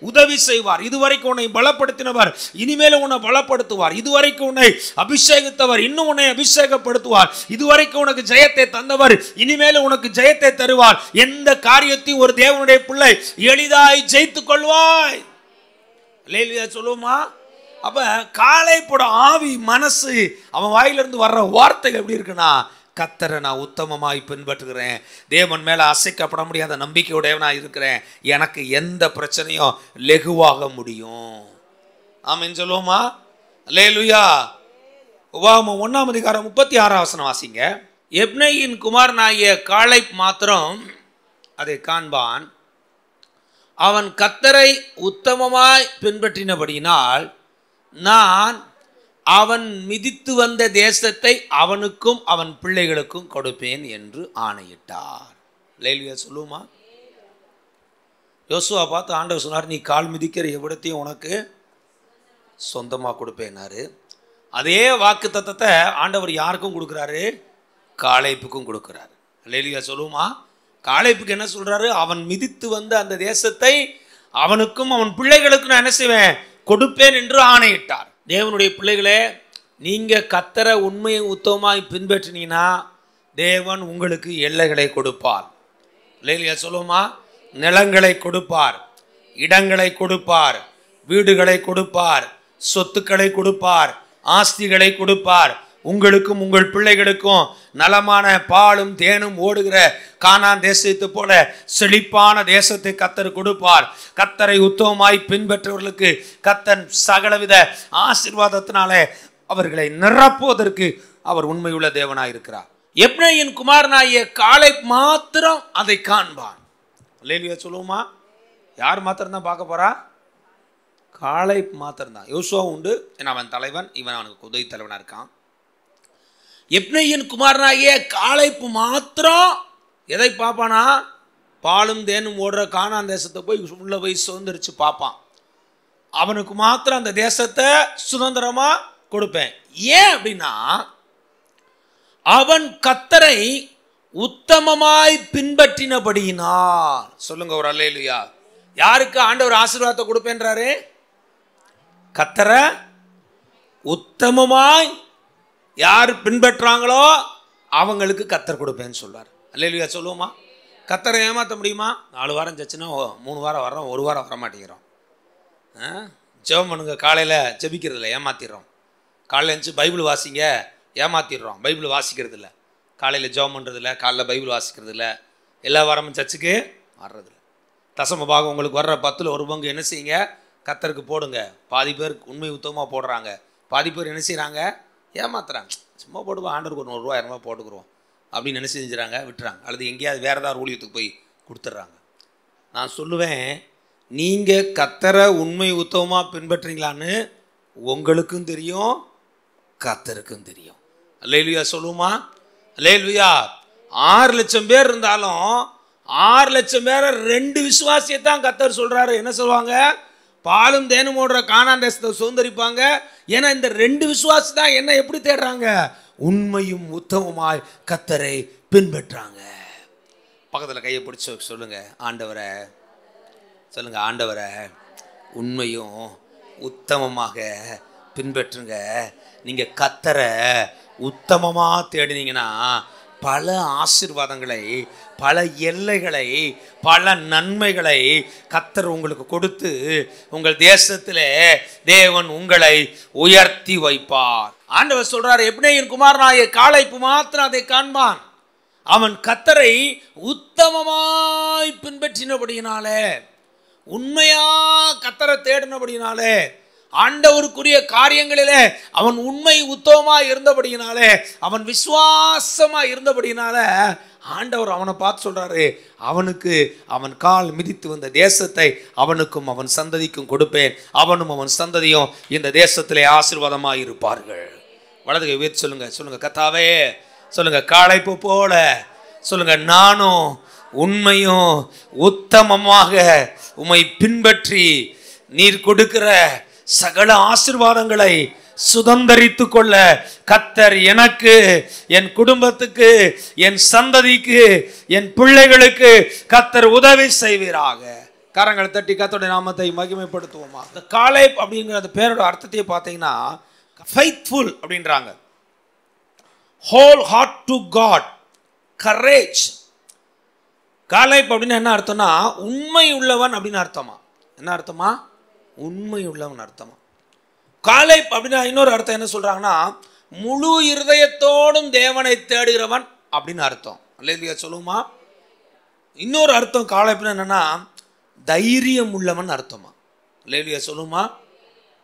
உதவி செய்வார். இதுவரைக்கும் உன்னை பலப்படுத்தினவர் இனிமேலும் உன்னை பலப்படுத்துவார். இதுவரைக்கும் உன்னை அபிஷேகித்தவர் இன்னும் உன்னை அபிஷேகப்படுத்துவார். இதுவரைக்கும் உனக்கு ஜெயத்தை தந்தவர் இனிமேலும் உனக்கு ஜெயத்தை தருவார். எந்த காரியத்தையும் ஒரு தேவனுடைய பிள்ளை எளிதாய் ஜெயித்துக் கொள்வாய். அல்லேலூயா சொல்லுமா? அப்ப காளைப்போட ஆவி மனசு அவன் வாயிலிருந்து வர்ற வார்த்தைகள் எப்படி இருக்குன்னா, கர்த்தரை நான் உத்தமமாய் பின்பற்றுகிறேன், தேவன் மேலே அசைக்கப்பட முடியாத நம்பிக்கையுடையவனாக இருக்கிறேன், எனக்கு எந்த பிரச்சனையும் லெகுவாக முடியும். ஆமென் சொல்லுவோமா? அல்லேலூயா. உபாகமம் 1ஆம் அதிகாரம் 36ஆம் வசனம் வாசிங்க. எப்னையின் குமாரனாகிய காளைப் மாத்திரம் அதை காண்பான், அவன் கர்த்தரை உத்தமமாய் பின்பற்றினபடியினால் நான் அவன் மிதித்து வந்த தேசத்தை அவனுக்கும் அவன் பிள்ளைகளுக்கும் கொடுப்பேன் என்று ஆணையிட்டார். அல்லேலூயா சொல்லுமா? யோசுவா பார்த்து ஆண்டவர் சொன்னார், நீ கால் மிதிக்கிற எவ்விடத்தையும் உனக்கு சொந்தமாக கொடுப்பேனாரு. அதே வாக்கு தத்தத்தை ஆண்டவர் யாருக்கும் கொடுக்குறாரு? காளைப்புக்கும் கொடுக்குறாரு. அல்லேலூயா சொல்லுமா? காளைப்புக்கு என்ன சொல்றாரு? அவன் மிதித்து வந்த அந்த தேசத்தை அவனுக்கும் அவன் பிள்ளைகளுக்கும் நான் என்ன செய்வேன்? கொடுப்பேன் என்று ஆணையிட்டார். தேவனுடைய பிள்ளைகளே, நீங்கள் கர்த்தரை உண்மையை உத்தமமாய் பின்பற்றினீங்கன்னா தேவன் உங்களுக்கு எல்லைகளை கொடுப்பார். இல்லையா சொல்லுமா? நிலங்களை கொடுப்பார், இடங்களை கொடுப்பார், வீடுகளை கொடுப்பார், சொத்துக்களை கொடுப்பார், ஆஸ்திகளை கொடுப்பார். உங்களுக்கும் உங்கள் பிள்ளைகளுக்கும் நலமான பாலும் தேனும் ஓடுகிற கானான் தேசத்தை போல செழிப்பான தேசத்தை கர்த்தர் கொடுப்பார். கர்த்தரை உத்தமமாய் பின்பற்றவர்களுக்கு கர்த்தர் சகலவித ஆசீர்வாதத்தினாலே அவர்களை நிரப்புவதற்கு அவர் உண்மையுள்ள தேவனாயிருக்கிறார். எப்னேயின் குமாரனாகிய காலேப் மாத்திரம் அதை காண்பான். அல்லேலூயா சொல்லுவோமா? யார் மாத்திரம் தான் பார்க்க போறா? காலேப் மாத்திரம் தான். யோசுவா உண்டு, ஏன்னா அவன் தலைவன், இவன் அவனுக்கு உதவி தலைவனா இருக்கான். எப்னேயின் குமாரனாகிய காலேப் மாத்திரம் எதை பார்ப்பானா? பாலும் தேனும் ஓடுற கானான் தேசத்தை போய் உள்ள போய் சுதந்திரிச்சு பார்ப்பான். அவனுக்கு மாத்திரம் அந்த தேசத்தை சுதந்திரமா கொடுப்பேன். ஏன் அப்படின்னா அவன் கர்த்தரை உத்தமமாய் பின்பற்றினபடியினால். சொல்லுங்க ஒரு அல்லேலூயா. யாருக்கு ஆண்டவர் ஆசீர்வாதத்தை கொடுப்பேன்றாரு? கர்த்தரை உத்தமமாய் யார் பின்பற்றாங்களோ அவங்களுக்கு கர்த்தர் கொடுப்பேன்னு சொல்றாரு. அல்லேலூயா சொல்லுவோமா? கர்த்தரை ஏமாற்ற முடியுமா? 4 வாரம் சச்சுன்னா 3 வாரம் வர்றோம், 1 வாரம் வர மாட்டேங்கிறோம். ஜெபம் பண்ணுங்க, காலையில் ஜெபிக்கிறதில்ல, ஏமாத்திடுறோம். காலையில் எழுந்துச்சு பைபிள் வாசிங்க, ஏமாத்திடுறோம், பைபிள் வாசிக்கிறது இல்லை. காலையில் ஜெபம் பண்ணுறதில்ல, காலைல பைபிள் வாசிக்கிறது இல்லை, எல்லா வாரமும் சர்ச்சுக்கு வர்றதில்ல. தசம பாகம் உங்களுக்கு வர்ற 10ல் 1 பங்கு என்ன செய்யுங்க? கர்த்தருக்கு போடுங்க. பாதி பேர் உண்மை உத்தமமாக போடுறாங்க, பாதி பேர் என்ன செய்கிறாங்க? ஏமாத்துறாங்க. சும்மா போடுவோம், ஆண்டருக்கு ஒரு 100 ரூபா 200 ரூபா போட்டுக்குருவோம் அப்படின்னு என்ன செஞ்சுறாங்க? விட்டுறாங்க. அல்லது எங்கேயாவது வேறு ஏதாவது ஊழியத்துக்கு போய் கொடுத்துட்றாங்க. நான் சொல்லுவேன், நீங்கள் கர்த்தரை உண்மை உத்தமமாக பின்பற்றுறீங்களான்னு உங்களுக்கும் தெரியும், கர்த்தருக்கும் தெரியும். அல்லேலூயா சொல்லுமா? அல்லேலூயா. 6 லட்சம் பேர் இருந்தாலும் 6 லட்சம் பேரை 2 விசுவாசியத்தான் கர்த்தர் சொல்றாரு. என்ன சொல்லுவாங்க? பாலும் தேனும் ஓடுற கானான் தேசத்தை சுதந்தரிப்பாங்க. ஏன்னா இந்த 2 விசுவாசி தான் என்ன எப்படி தேடுறாங்க? உண்மையும் உத்தமமாய் கர்த்தரை பின்பற்றாங்க. பக்கத்தில் கையை பிடிச்சி சொல்லுங்க, ஆண்டவரை சொல்லுங்க, ஆண்டவரை உண்மையும் உத்தமமாக பின்பற்றுங்க. நீங்கள் கர்த்தரை உத்தமமாக தேடினீங்கன்னா பல ஆசீர்வாதங்களை, பல எல்லைகளை, பல நன்மைகளை கர்த்தர் உங்களுக்கு கொடுத்து உங்கள் தேசத்தில் தேவன் உங்களை உயர்த்தி வைப்பார். ஆண்டவர் சொல்றாரு, எப்னேயின் குமாரனாகிய காலேப் மாத்திரம் அதை காண்பான். அவன் கர்த்தரை உத்தமமாய் பின்பற்றினபடியினாலே, உண்மையா கர்த்தரை தேடினபடியினாலே, ஆண்டவருக்குரிய காரியங்களிலே அவன் உண்மை உத்தமமாக இருந்தபடியினாலே, அவன் விசுவாசமா இருந்தபடியினால ஆண்டவர் அவனை பார்த்து சொல்றாரு, அவனுக்கு அவன் கால் மிதித்து வந்த தேசத்தை அவனுக்கும் அவன் சந்ததிக்கும் கொடுப்பேன், அவனும் அவன் சந்ததியும் இந்த தேசத்திலே ஆசீர்வாதமாக இருப்பார்கள். வலதுகை உயர்த்தி சொல்லுங்க, சொல்லுங்க கர்த்தாவே, சொல்லுங்க காலேப்பு போல, சொல்லுங்க நானும் உண்மையும் உத்தமமாக உம்மை பின்பற்றி நீர் கொடுக்கிற சகல ஆசீர்வாதங்களை சுதந்தரித்து கொள்ள கர்த்தர் எனக்கு, என் குடும்பத்துக்கு, என் சந்ததிக்கு, என் பிள்ளைகளுக்கு கர்த்தர் உதவி செய்வீராக. கரங்களை தட்டி கர்த்தருடைய நாமத்தை மகிமைப்படுத்துவோமா. இந்த காலேப் அப்படிங்கிற அந்த பேரோட அர்த்தத்தை பார்த்தீங்கன்னா ஃபெய்த்ஃபுல் அப்படின்றாங்க. Whole heart to God, courage. Caleb அப்படின்னு என்ன அர்த்தம்னா உண்மை உள்ளவன் அப்படின்னு அர்த்தமா. என்ன அர்த்தமா? உண்மை உள்ளவன் அர்த்தமா. காலேப் அப்படின்னா இன்னொரு அர்த்தம் என்ன சொல்றாங்கன்னா முழு இருதயத்தோடும் தேவனை தேடுகிறவன் அப்படின்னு அர்த்தம். அல்லேலூயா சொல்லுமா? இன்னொரு அர்த்தம் காலேப்னா என்னன்னா தைரியம் உள்ளவன் அர்த்தமா. அல்லேலூயா சொல்லுமா?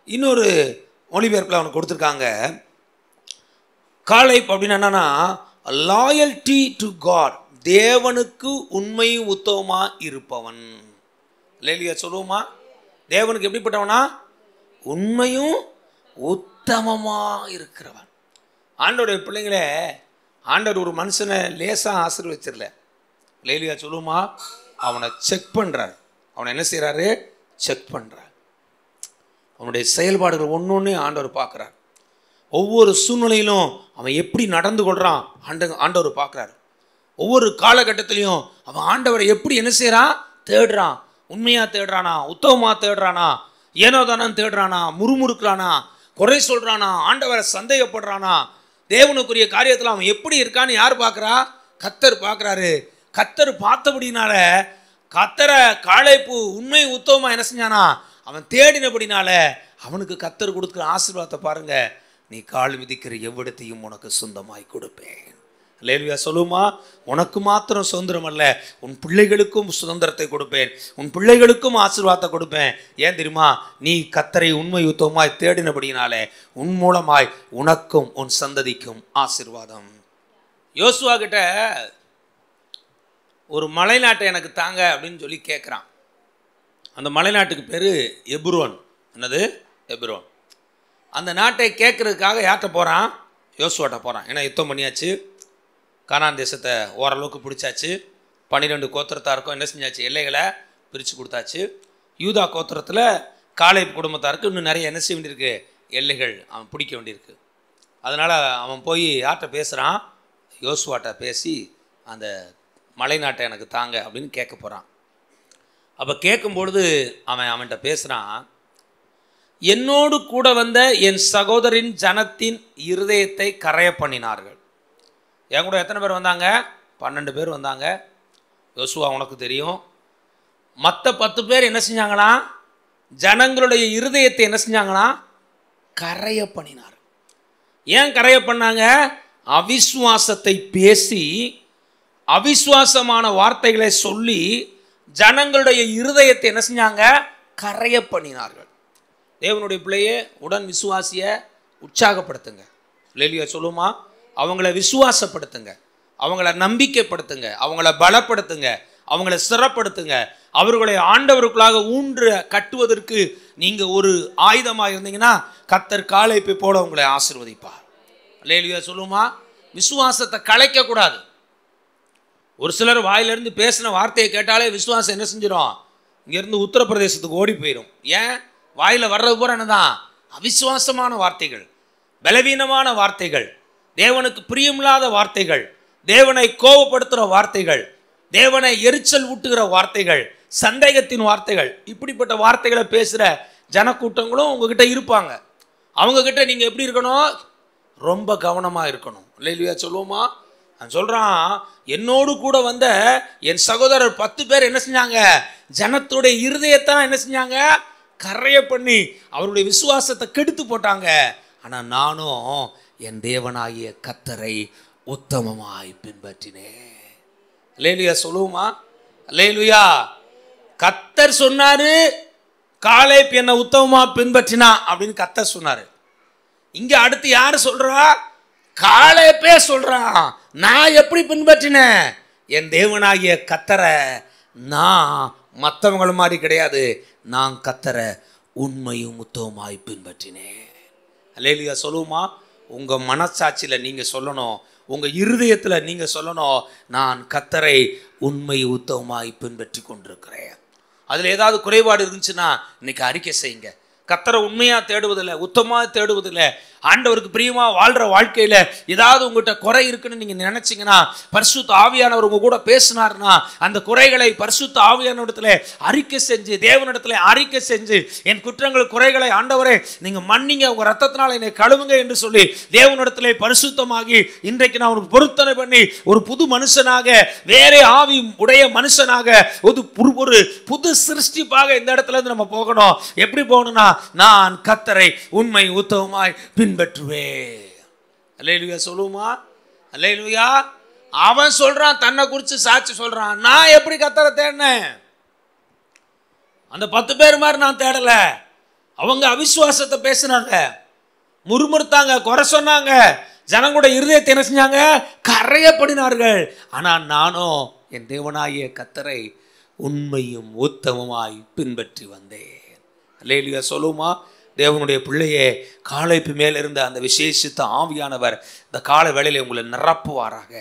இன்னொரு மொழிபெயர்ப்பில் அவனுக்கு கொடுத்துருக்காங்க, காலேப் அப்படின்னு என்னன்னா லாயல்டி டு காட், தேவனுக்கு உண்மையும் உத்தமமா இருப்பவன். அல்லேலூயா சொல்லுவோமா? தேவனுக்கு எப்படிப்பட்டவனா? உண்மையும் உத்தமமா இருக்கிறவன். ஆண்டோடைய பிள்ளைங்களே, ஆண்டவர் ஒரு மனுஷனை லேசாக ஆசீர்வதிச்சிடல. அல்லேலூயா சொல்லுமா? அவனை செக் பண்ணுறார். அவனை என்ன செய்கிறாரு? செக் பண்ணுறார். அவனுடைய செயல்பாடுகள் ஒன்று ஆண்டவர் பார்க்குறார். ஒவ்வொரு சூழ்நிலையிலும் அவன் எப்படி நடந்து கொள்கிறான் ஆண்டவர் பார்க்குறாரு. ஒவ்வொரு காலகட்டத்திலையும் அவன் ஆண்டவரை எப்படி என்ன செய்கிறான்? தேடுறான். உண்மையாக தேடுறானா? உத்தமமாக தேடுறானா? ஏனோ தானே தேடுறானா? முறுமுறுக்கிறானா? குறை சொல்கிறானா? ஆண்டவரை சந்தேகப்படுறானா? தேவனுக்குரிய காரியத்தில் அவன் எப்படி இருக்கான்னு யார் பார்க்குறா? கர்த்தர் பார்க்குறாரு. கர்த்தர் பார்த்தபடினால கர்த்தரை காலேப்பு உண்மை உத்தமமாக என்ன செஞ்சானா? அவன் தேடினபடினால அவனுக்கு கர்த்தர் கொடுக்குற ஆசீர்வாதத்தை பாருங்க. நீ கால் மிதிக்கிற எவ்விடத்தையும் உனக்கு சொந்தமாய் கொடுப்பேன். அல்லேலூயா சொல்லுமா. உனக்கு மாத்திரம் சுதந்திரம் அல்ல, உன் பிள்ளைகளுக்கும் சுதந்திரத்தை கொடுப்பேன், உன் பிள்ளைகளுக்கும் ஆசீர்வாதத்தை கொடுப்பேன். ஏன் தெரியுமா? நீ கர்த்தரை உண்மை யுத்தமாய் தேடினபடினாலே உன் மூலமாய் உனக்கும் உன் சந்ததிக்கும் ஆசீர்வாதம். யோசுவா கிட்ட ஒரு மலைநாட்டை எனக்கு தாங்க அப்படின்னு சொல்லி கேட்குறான். அந்த மலைநாட்டுக்கு பேர் எப்ரோன். என்னது? எப்ரோன். அந்த நாட்டை கேட்குறதுக்காக யார்கிட்ட போகிறான்? யோசுவாட்ட போகிறான். ஏன்னா யுத்தம் பண்ணியாச்சு, கானான் தேசத்தை ஓரளவுக்கு பிடிச்சாச்சு, 12 கோத்திரத்தாருக்கும் என்ன செஞ்சாச்சு? எல்லைகளை பிரித்து கொடுத்தாச்சு. யூதா கோத்திரத்தில் காலேப் குடும்பத்தாருக்கு இன்னும் நிறைய என்ன செய்ய வேண்டியிருக்கு? எல்லைகள் அவன் பிடிக்க வேண்டியிருக்கு. அதனால் அவன் போய் யார்கிட்ட பேசுகிறான்? யோசுவாட்ட பேசி அந்த மலை நாட்டை எனக்கு தாங்க அப்படின்னு கேட்க போகிறான். அப்போ கேட்கும்பொழுது அவன்கிட்ட பேசுகிறான், என்னோடு கூட வந்த என் சகோதரின் ஜனத்தின் இருதயத்தை கரைய பண்ணினார்கள். என் கூட எத்தனை பேர் வந்தாங்க? 12 பேர் வந்தாங்க. யோசுவா உனக்கு தெரியும். மற்ற 10 பேர் என்ன செஞ்சாங்களாம்? ஜனங்களுடைய இருதயத்தை என்ன செஞ்சாங்களாம்? கரைய பண்ணினார். ஏன் கரைய பண்ணாங்க? அவிசுவாசத்தை பேசி அவிசுவாசமான வார்த்தைகளை சொல்லி ஜனங்களுடைய இருதயத்தை என்ன செஞ்சாங்க? கரைய பண்ணினார்கள். தேவனுடைய பிள்ளையே, உடன் விசுவாசியை உற்சாகப்படுத்துங்க. அல்லேலூயா சொல்லுமா. அவங்கள விசுவாசப்படுத்துங்க, அவங்கள நம்பிக்கைப்படுத்துங்க, அவங்கள பலப்படுத்துங்க, அவங்கள சிறப்படுத்துங்க. அவர்களை ஆண்டவருக்குள்ளாக ஊன்று கட்டுவதற்கு நீங்கள் ஒரு ஆயுதமாக இருந்தீங்கன்னா கர்த்தர் காலேப்பை போல உங்களை ஆசீர்வதிப்பார். அல்லேலூயா சொல்லுமா. விசுவாசத்தை கலைக்கக்கூடாது. ஒரு சிலர் வாயிலிருந்து பேசின வார்த்தையை கேட்டாலே விசுவாசம் என்ன செஞ்சிடும்? இங்கேருந்து உத்தரப்பிரதேசத்துக்கு ஓடி போயிடும். ஏன்? வாயில் வர்றது பூரா என்னதான்? அவிசுவாசமான வார்த்தைகள், பலவீனமான வார்த்தைகள், தேவனுக்கு பிரியமில்லாத வார்த்தைகள், தேவனை கோபப்படுத்துகிற வார்த்தைகள், தேவனை எரிச்சல் ஊட்டுகிற வார்த்தைகள், சந்தேகத்தின் வார்த்தைகள். இப்படிப்பட்ட வார்த்தைகளை பேசுகிற ஜனக்கூட்டங்களும் உங்ககிட்ட இருப்பாங்க. அவங்கக்கிட்ட நீங்கள் எப்படி இருக்கணும்? ரொம்ப கவனமாக இருக்கணும். அல்லேலூயா சொல்லுவோமா. நான் சொல்கிறான், என்னோடு கூட வந்த என் சகோதரர் 10 பேர் என்ன செஞ்சாங்க? ஜனத்துடைய இருதயத்தான் என்ன செஞ்சாங்க? கரைய பண்ணி அவருடைய விசுவாசத்தை கெடுத்து போட்டாங்க. ஆனால் நானும் என் தேவனாகிய கர்த்தரை உத்தமமாய் பின்பற்றினேன். அல்லேலூயா சொல்லுவோமா. அல்லேலூயா. கர்த்தர் சொன்னாரு, காலேப் என்னை உத்தமமா பின்பற்றினா அப்படின்னு கர்த்தர் சொன்னாரு. இங்க அடுத்து யாரு சொல்றா? காலேப்பே சொல்றான், நான் எப்படி பின்பற்றினேன்? என் தேவனாகிய கர்த்தரை நான் மற்றவங்கள மாதிரி கிடையாது, நான் கர்த்தரை உண்மையும் உத்தமமாய் பின்பற்றினேன். அல்லேலூயா சொல்லுவோமா. உங்கள் மனசாட்சியில் நீங்கள் சொல்லணும், உங்கள் இருதயத்தில் நீங்கள் சொல்லணும், நான் கர்த்தரை உண்மை உத்தமமாய் பின்பற்றி கொண்டிருக்கிறேன். அதில் ஏதாவது குறைபாடு இருந்துச்சுன்னா இன்னைக்கு அறிக்கை செய்யுங்க. கர்த்தரை உண்மையாக தேடுவதில்லை, உத்தமமாக தேடுவதில்லை, ஆண்டவருக்கு பிரியமாக வாழ்கிற வாழ்க்கையில் ஏதாவது உங்கள்கிட்ட குறை இருக்குன்னு நீங்கள் நினச்சிங்கன்னா, பரிசுத்த ஆவியானவர் உங்கள் கூட பேசினார்னா அந்த குறைகளை பரிசுத்த ஆவியானவரிடத்தில் அறிக்கை செஞ்சு, தேவனிடத்தில் அறிக்கை செஞ்சு, என் குற்றங்கள் குறைகளை ஆண்டவரே நீங்கள் மன்னிங்க, உங்கள் ரத்தத்தினால் என்னை கழுவுங்க என்று சொல்லி தேவனிடத்தில் பரிசுத்தமாகி இன்றைக்கு நான் ஒரு பொருத்தனை பண்ணி ஒரு புது மனுஷனாக, வேறே ஆவி உடைய மனுஷனாக, ஒரு புது சிருஷ்டிப்பாக இந்த இடத்துல இருந்து நம்ம போகணும். எப்படி போகணும்னா, நான் கர்த்தரை உண்மை உத்தமமாய் பின்பற்றுவே. அல்லேலூயா சொல்லுமா. அல்லேலூயா. அவன் சொல்றான், தன்னை குறித்து சாட்சி சொல்றான், நான் எப்படி கர்த்தரை தேடினேன்? அந்த 10 பேர் மாதிரி நான் தேடல. அவங்க அவிசுவாசத்தை பேசினாங்க, முறுமுறுத்தாங்க, குறை சொன்னாங்க, ஜனங்களோட இருதயத்தை என்ன செஞ்சாங்க? கரையப்படினார்கள். ஆனால் நானும் என் தேவனாகிய கர்த்தரை உண்மையும் உத்தமமாய் பின்பற்றி வந்தேன். அல்லேலூயா சொல்லுமா. தேவனுடைய பிள்ளையே, காலேப்பு மேல் இருந்த அந்த விசேஷித்த ஆவியானவர் இந்த கால வேளையில உங்களை நிரப்புவாராக.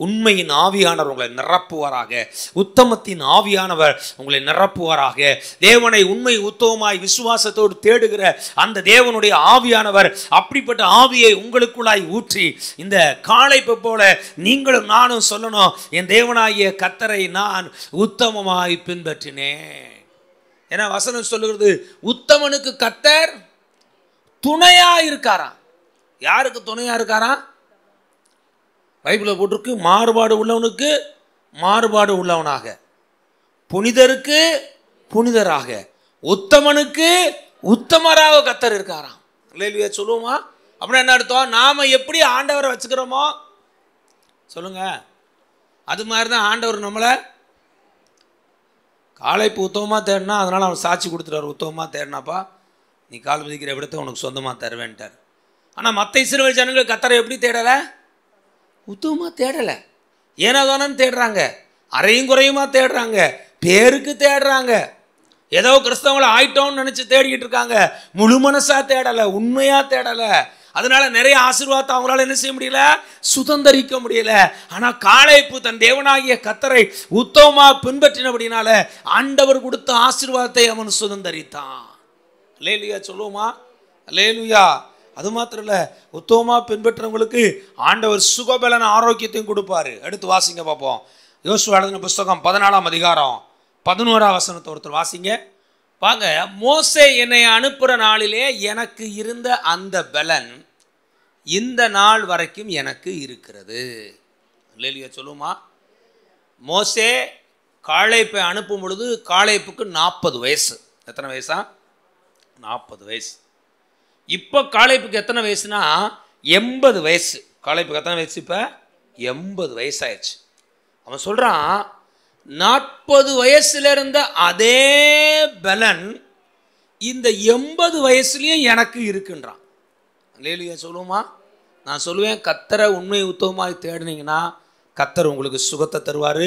உண்மையின் ஆவியானவர் உங்களை நிரப்புவாராக. உத்தமத்தின் ஆவியானவர் உங்களை நிரப்புவாராக. தேவனை உண்மை உத்தமமாய் விசுவாசத்தோடு தேடுகிற அந்த தேவனுடைய ஆவியானவர் அப்படிப்பட்ட ஆவியை உங்களுக்குள்ளாய் ஊற்றி இந்த காலேப்பை போல நீங்களும் நானும் சொல்லணும், என் தேவனாகிய கர்த்தரை நான் உத்தமமாய் பின்பற்றினேன். ஏன்னா வசனம் சொல்லுகிறது, உத்தமனுக்கு கர்த்தர் துணையா இருக்காராம். யாருக்கு துணையா இருக்காராம்? பைபிளில் போட்டிருக்கு, மாறுபாடு உள்ளவனுக்கு மாறுபாடு உள்ளவனாக, புனிதருக்கு புனிதராக, உத்தமனுக்கு உத்தமராக கர்த்தர் இருக்காராம். அல்லேலூயா சொல்லுவோமா. அப்படின்னா என்ன அர்த்தம்? நாம் எப்படி ஆண்டவரை வச்சுக்கிறோமோ சொல்லுங்க, அது மாதிரி தான் ஆண்டவர் நம்மளை. காலைப்பு உத்தவமாக தேடினா அதனால் அவன் சாட்சி கொடுத்துட்டார், உத்தவமாக தேடினாப்பா நீ கால் மிதிக்கிற விடத்தை உனக்கு சொந்தமாக தருவேன்ட்டார். ஆனால் மற்ற இஸ்ரவேல் ஜனங்கள் கர்த்தரை எப்படி தேடலை? உத்தவமாக தேடலை, ஏனாதானு தேடுறாங்க, அரையும் குறையுமா தேடுறாங்க, பேருக்கு தேடுறாங்க, ஏதோ கிறிஸ்தவங்களை ஆயிட்டோம்னு நினச்சி தேடிக்கிட்டு இருக்காங்க. முழு மனசாக தேடலை, உண்மையாக தேடலை. அதனால நிறைய ஆசீர்வாதத்தை அவங்களால என்ன செய்ய முடியல? சுதந்தரிக்க முடியல. ஆனால் காலேப்பு தன் தேவனாகிய கர்த்தரை உத்தமமாக பின்பற்றினபடினால ஆண்டவர் கொடுத்த ஆசீர்வாதத்தை அவன் சுதந்தரித்தான். அல்லேலூயா சொல்லுவோமா? அல்லேலூயா. அது மாத்திரம் இல்லை, உத்தமமாக பின்பற்றவங்களுக்கு ஆண்டவர் சுகபலன ஆரோக்கியத்தையும் கொடுப்பாரு. எடுத்து வாசிங்க பார்ப்போம். யோசுவா எழுதின புஸ்தகம் 14ஆம் அதிகாரம் 11ஆம் வசனத்தை ஒருத்தர் வாசிங்க பாங்க. மோசே என்னை அனுப்புகிற நாளிலே எனக்கு இருந்த அந்த பலன் இந்த நாள் வரைக்கும் எனக்கு இருக்கிறது. அல்லேலூயா சொல்லுமா? மோசே காலேப்பை அனுப்பும் பொழுது காலேப்புக்கு 40 வயசு. எத்தனை வயசா? 40 வயசு. இப்போ காலேப்புக்கு எத்தனை வயசுனா 80 வயசு. காலேப்புக்கு எத்தனை வயசு? இப்போ 80 வயசாயிடுச்சு. அவன் சொல்கிறான் 40 வயசுல இருந்த அதே பலன் இந்த 80 வயசுலேயும் எனக்கு இருக்குன்றான். அல்லேலூயா சொல்லுவோமா? நான் சொல்லுவேன், கர்த்தரை உண்மை உத்தமமாக தேடினீங்கன்னா கர்த்தர் உங்களுக்கு சுகத்தை தருவார்,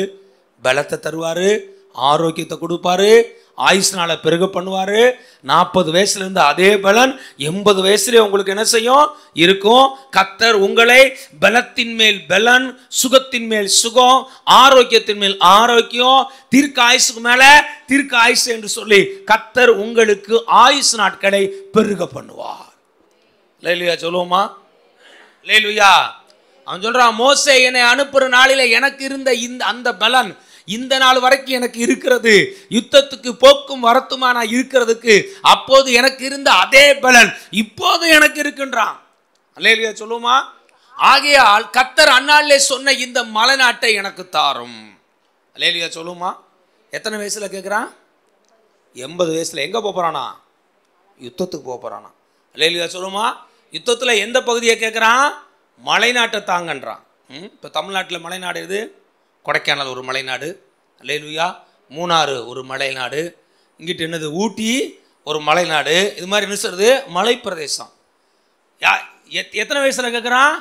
பலத்தை தருவார், ஆரோக்கியத்தை கொடுப்பாரு, ஆயுஷ்னால பெருக பண்ணுவார். 40 வயசுலேருந்து அதே பலன் 80 வயசுலேயே உங்களுக்கு என்ன செய்யும்? இருக்கும். கர்த்தர் உங்களை பலத்தின் மேல் பலன், சுகத்தின் மேல் சுகம், ஆரோக்கியத்தின் மேல் ஆரோக்கியம், தீர்க்க ஆயுசுக்கு மேலே தீர்க்க ஆயுசு என்று சொல்லி கர்த்தர் உங்களுக்கு ஆயுசு நாட்களை பெருக பண்ணுவார். அல்லேலூயா சொல்லுவோமா? அல்லேலூயா. அவன் சொல்றான், மோசே என்னை அனுப்புகிற நாளில் எனக்கு இருந்த அந்த பலன் இந்த நாள் வரைக்கும் எனக்கு இருக்கிறது. யுத்தத்துக்கு போக்கும் வரத்துமா நான் இருக்கிறதுக்கு அப்போது எனக்கு இருந்த அதே பலன் இப்போது எனக்கு இருக்குன்றான். அல்லேலூயா சொல்லுமா? ஆகையால் கர்த்தர் அந்நாளிலே சொன்ன இந்த மலைநாட்டை எனக்கு தாரும். அல்லேலூயா சொல்லுமா? எத்தனை வயசுல கேட்குறான்? 80 வயசுல. எங்கே போகிறானா? யுத்தத்துக்கு போகிறானா? அல்லேலூயா சொல்லுமா? யுத்தத்தில் எந்த பகுதியை கேட்குறான்? மலைநாட்டை தாங்கன்றான். இப்போ தமிழ்நாட்டில் மலைநாடு எது? கொடைக்கானல் ஒரு மலைநாடு. அல்லேலூயா. மூணாறு ஒரு மலைநாடு. இங்கிட்டு என்னது? ஊட்டி ஒரு மலைநாடு. இது மாதிரி என்ன சொல்றது? மலை பிரதேசம். எத்தனை வயசுல கேட்குறான்?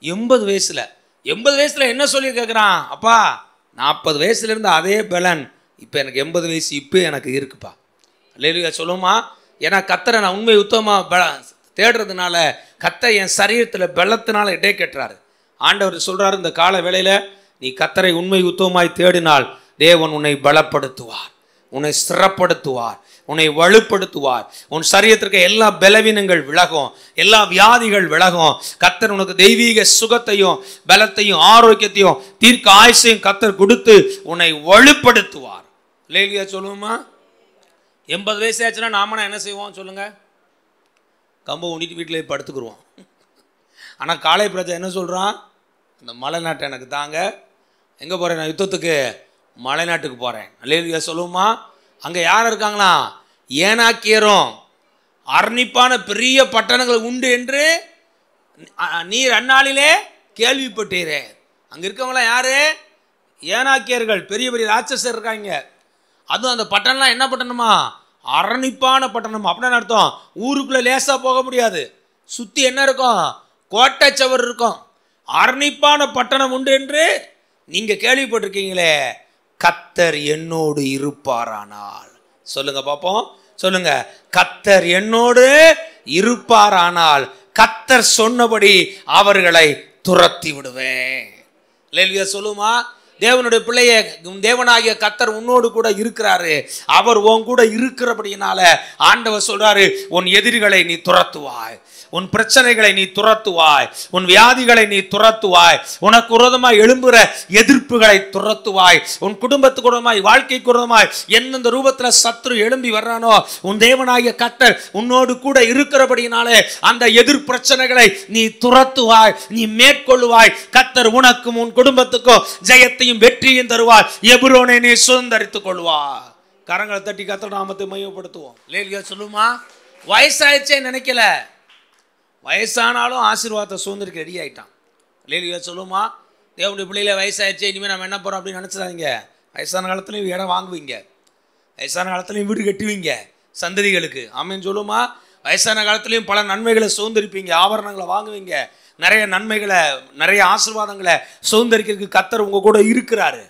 80 வயசுல. 80 வயசுல என்ன சொல்லி கேட்குறான்? அப்பா 40 வயசுல இருந்து அதே பலன் இப்போ எனக்கு 80 வயசு இப்போ எனக்கு இருக்குப்பா. அல்லேலூயா சொல்லுமா? ஏன்னா கர்த்தரை நான் உண்மை உத்தமமாக தேடுறதுனால கர்த்தர் என் சரீரத்தில் பலத்தினால இடை கட்டுறாரு. ஆண்டவர் சொல்றாரு, இந்த கால வேளையில் நீ கர்த்தரை உண்மை உத்தமமாய் தேடினால் தேவன் உன்னை பலப்படுத்துவார், உன்னை ஸ்திரப்படுத்துவார், உன்னை வலுப்படுத்துவார். உன் சரீரத்திற்கு எல்லா பலவீனங்கள் விலகும், எல்லா வியாதிகள் விலகும். கர்த்தர் உனக்கு தெய்வீக சுகத்தையும் பலத்தையும் ஆரோக்கியத்தையும் தீர்க்க ஆயுசையும் கர்த்தர் கொடுத்து உன்னை வலுப்படுத்துவார். அல்லேலூயா சொல்லுவோமா? 80 வயசு ஆச்சுன்னா நாம என்ன செய்வோம் சொல்லுங்க? கம்பை ஊண்டிட்டு வீட்டில் படுத்துக்குருவோம். ஆனால் காலை பிரஜை என்ன சொல்கிறான்? இந்த மலைநாட்டை எனக்கு தாங்க. எங்கே போகிறேன்? நான் யுத்தத்துக்கு மலைநாட்டுக்கு போகிறேன். அல்லேலூயா சொல்லுவோமா? அங்கே யார் இருக்காங்களா? ஏனாக்கியரும் அர்ணிப்பான பெரிய பட்டணங்கள் உண்டு என்று நீர் அந்நாளிலே கேள்விப்பட்டீரே. அங்கே இருக்கவங்களாம் யாரு? ஏனாக்கியர்கள், பெரிய பெரிய ராட்சசர் இருக்காங்க. அதுவும் அந்த பட்டணம்லாம் என்ன பட்டணமா? அரணிப்பான பட்டணம். அப்படின்னு அர்த்தம் ஊருக்குள்ளே லேசாக போக முடியாது. சுற்றி என்ன இருக்கும்? கோட்டை சவர் இருக்கும். அரணிப்பான பட்டணம் உண்டு என்று நீங்கள் கேள்விப்பட்டிருக்கீங்களே. கர்த்தர் என்னோடு இருப்பாரானால் சொல்லுங்க பார்ப்போம். சொல்லுங்க, கர்த்தர் என்னோடு இருப்பாரானால் கர்த்தர் சொன்னபடி அவர்களை துரத்தி விடுவேன். அல்லேலூயா சொல்லுமா? தேவனுடைய பிள்ளைய, தேவனாகிய கர்த்தர் உன்னோடு கூட இருக்கிறாரு. அவர் உன் கூட இருக்கிறபடினால ஆண்டவர் சொல்றாரு, உன் எதிரிகளை நீ துரத்துவாய், உன் பிரச்சனைகளை நீ துரத்துவாய், உன் வியாதிகளை நீ துரத்துவாய், உனக்கு விரோதமாய் எழும்புகிற எதிர்ப்புகளை துரத்துவாய், உன் குடும்பத்துக்கு விரோதமாய், வாழ்க்கைக்கு விரோதமாய் எந்தெந்த ரூபத்தில் சத்துரு எழும்பி வர்றானோ உன் தேவனாகிய கர்த்தர் உன்னோடு கூட இருக்கிறபடினாலே அந்த எதிர் பிரச்சனைகளை நீ துரத்துவாய், நீ மேற்கொள்ளுவாய். கர்த்தர் உனக்கும் உன் குடும்பத்துக்கும் ஜெயத்தையும் வெற்றியும் தருவார். எபிரோனை நீ சுதந்தரித்துக் கொள்வார். கரங்களை தட்டி கர்த்தர் நாமத்தை மையப்படுத்துவோம். அல்லேலூயா சொல்லுமா? வயசாயிடுச்சே நினைக்கல, வயசானாலும் ஆசீர்வாதத்தை சுதந்திரிக்க ரெடி ஆகிட்டான். அல்லேலூயா சொல்லுமா. தேவனுடைய பிள்ளையில வயசாகிடுச்சு, இனிமேல் நம்ம என்ன போகிறோம் அப்படின்னு நினச்சிடாதீங்க. வயசான காலத்துலையும் இடம் வாங்குவீங்க, வயசான காலத்துலையும் வீடு கட்டுவீங்க சந்ததிகளுக்கு. ஆமேன்னு சொல்லுமா. வயசான காலத்துலேயும் பல நன்மைகளை சுதந்திரிப்பீங்க, ஆபரணங்களை வாங்குவீங்க, நிறைய நன்மைகளை நிறைய ஆசீர்வாதங்களை சுதந்திரிக்கிறதுக்கு கர்த்தர் உங்கள் கூட இருக்கிறாரு.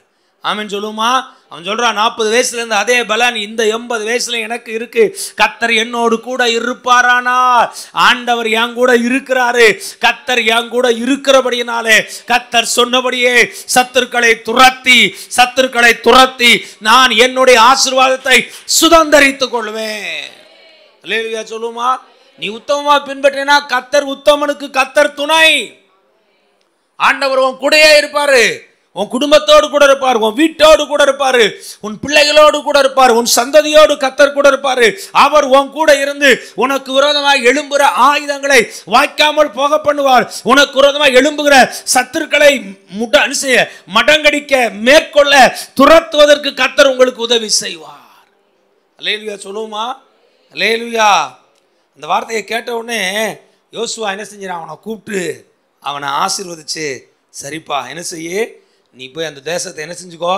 ஆமேன்னு சொல்லுமா. அவன் சொல்கிறான் 40 வயசுலேருந்து அதே பலன் இந்த 80 வயசுல எனக்கு இருக்கு. கர்த்தர் என்னோடு கூட இருப்பாரானால், ஆண்டவர் என் கூட இருக்கிறாரு. கர்த்தர் என் கூட இருக்கிறபடியினாலே கர்த்தர் சொன்னபடியே சத்துருக்களை துரத்தி நான் என்னுடைய ஆசீர்வாதத்தை சுதந்தரித்துக் கொள்வேன். அல்லேலூயா சொல்லுமா. நீ உத்தமமா பின்பற்றினா கர்த்தர் உத்தமனுக்கு கர்த்தர் துணை. ஆண்டவர் உன் கூடயே இருப்பாரு, உன் குடும்பத்தோடு கூட இருப்பார், உன் வீட்டோடு கூட இருப்பாரு, உன் பிள்ளைகளோடு கூட இருப்பார், உன் சந்ததியோடு கர்த்தர் கூட இருப்பாரு. அவர் உன் கூட இருந்து உனக்கு விரோதமாக எழும்புகிற ஆயுதங்களை வாய்க்காமல் போக பண்ணுவார். உனக்கு விரோதமாக எழும்புகிற சத்துருக்களை மடங்கடிக்க மேற்கொள்ள துரத்துவதற்கு கர்த்தர் உங்களுக்கு உதவி செய்வார். அல்லேலூயா சொல்லுமா. அல்லேலூயா. அந்த வார்த்தையை கேட்ட உடனே யோசுவா என்ன செஞ்சான், அவனை கூப்பிட்டு அவனை ஆசீர்வதிச்சு, சரிப்பா என்ன செய்ய, நீ போய் அந்த தேசத்தை என்ன செஞ்சுக்கோ,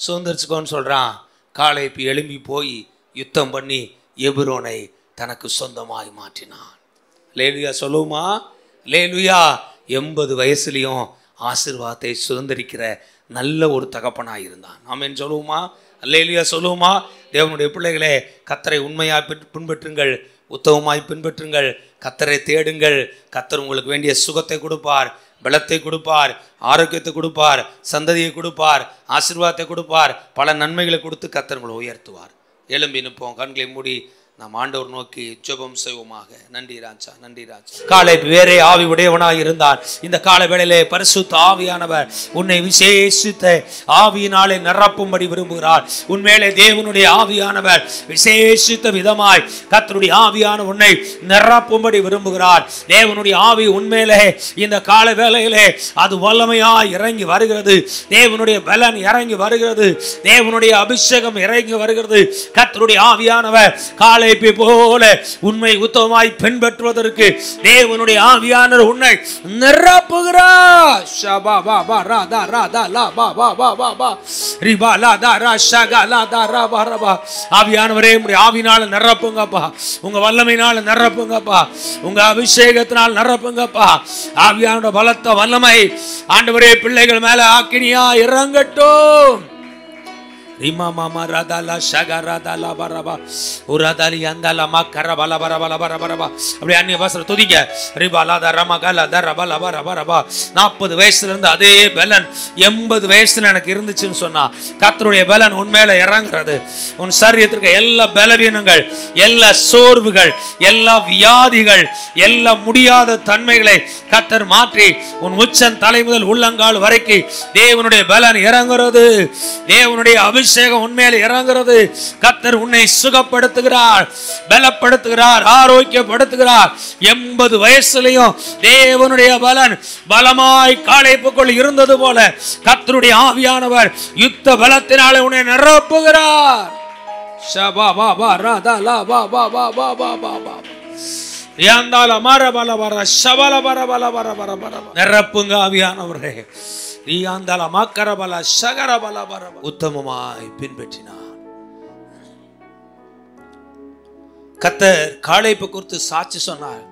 சுதந்திரிச்சுக்கோன்னு சொல்கிறான். காலேப் எழும்பி போய் யுத்தம் பண்ணி எபிரோனை தனக்கு சொந்தமாய் மாற்றினான். அல்லேலூயா சொல்லுமா. அல்லேலூயா. 80 வயசுலையும் ஆசீர்வாதத்தை சுதந்திரிக்கிற நல்ல ஒரு தகப்பனாக இருந்தான். ஆமென் சொல்லுவோமா. அல்லேலூயா சொல்லுவோமா. தேவனுடைய பிள்ளைகளே, கர்த்தரை உண்மையாக பின்பற்றுங்கள், உத்தமமாய் பின்பற்றுங்கள், கர்த்தரை தேடுங்கள். கர்த்தர் உங்களுக்கு வேண்டிய சுகத்தை கொடுப்பார், பலத்தை கொடுப்பார், ஆரோக்கியத்தை கொடுப்பார், சந்ததியை கொடுப்பார், ஆசீர்வாதத்தை கொடுப்பார், பல நன்மைகளை கொடுத்து கர்த்தர் உங்களை உயர்த்துவார். எழும்பி நிற்போம், கண்களை மூடி நாம் ஆண்டவர் நோக்கி ஜெபம் செய்வோமாக. நன்றி ராஜா, நன்றி ராஜா. காலேப் வேறே ஆவி உடையவனாய் இருந்தான். இந்த கால வேளையிலே பரிசுத்த ஆவியானவர் உன்னை விசேஷித்த ஆவியினாலே நிரப்பும்படி விரும்புகிறார். உன்மேலே தேவனுடைய ஆவியானவர் விசேஷித்த விதமாய் கர்த்தருடைய ஆவியான உன்னை நிரப்பும்படி விரும்புகிறார். தேவனுடைய ஆவி உன்மேலே இந்த கால வேளையிலே அது வல்லமையாய் இறங்கி வருகிறது. தேவனுடைய பலன் இறங்கி வருகிறது. தேவனுடைய அபிஷேகம் இறங்கி வருகிறது. கர்த்தருடைய ஆவியானவர் காலேப்பை போல உண்மை உத்தமமாய் பின்பற்றுவதற்கு தேவனுடைய ஆவியானவர் உன்னை நிரப்புகிறார். ஷபா பா பா ரா தா ரா தா லா பா பா பா பா பா ரிபா லா தா ரா ஷகா லா தா ரா பா ரா பா. ஆவியானவரே, உம்முடைய ஆவியினால நிரப்புங்கப்பா, உங்க வல்லமையினால நிரப்புங்கப்பா, உங்க அபிஷேகத்தினால் நிரப்புங்கப்பா. ஆவியானோட பலத்த வல்லமை ஆண்டவரே பிள்ளைகள் மேல ஆக்கினியா இறங்கட்டும். ரிமா மாமா ரதலா ஷகரதலா பரபா உரதலி அந்தல மக்கர பல பர பல பர பரபா. அப்படி அந்நிய பாஷையில துதிக்க. ரிபாலா தரமகல தரபல பர பரபா. 40 வயசுல இருந்து அதே பலன் 80 வயசுல எனக்கு இருந்துச்சுன்னு சொன்னா, கர்த்தருடைய பலன் உண்மையில இறங்குறது. உன் சரீரத்திற்கு எல்லா பலவீனங்கள், எல்லா சோர்வுகள், எல்லா வியாதிகள், எல்லா முடியாத தன்மைகளை கர்த்தர் மாற்றி உன் உச்சன் தலை முதல் உள்ளங்கால் வரைக்கும் தேவனுடைய பலன் இறங்குறது. தேவனுடைய அபிஷேகம் உண்மையில இறங்குறது. கர்த்தர் உன்னை சுகப்படுத்துகிறார், பலப்படுத்துகிறார், ஆரோக்கியப்படுத்துகிறார். 80 வயசுலயும் தேவனுடைய பலன் பலமாய் காலேப்புக்குள் இருந்தது போல கர்த்தருடைய ஆவியானவர் யுத்த பலத்தினாலே உன்னை நிரப்புகிறார். ஷபா பா பா ரா தா லா பா பா பா பா பா பா பா ரியாந்தால மர பல பர ஷபல பர பல பர பர பர. நிரப்புங்க ஆவியானவரே. ரியாந்தால மக்கர பல ஷகர பல பர. உத்தமமாய் பின்பற்றினார். கர்த்தர் காலேப்பை குறித்து சாட்சி சொன்னார்.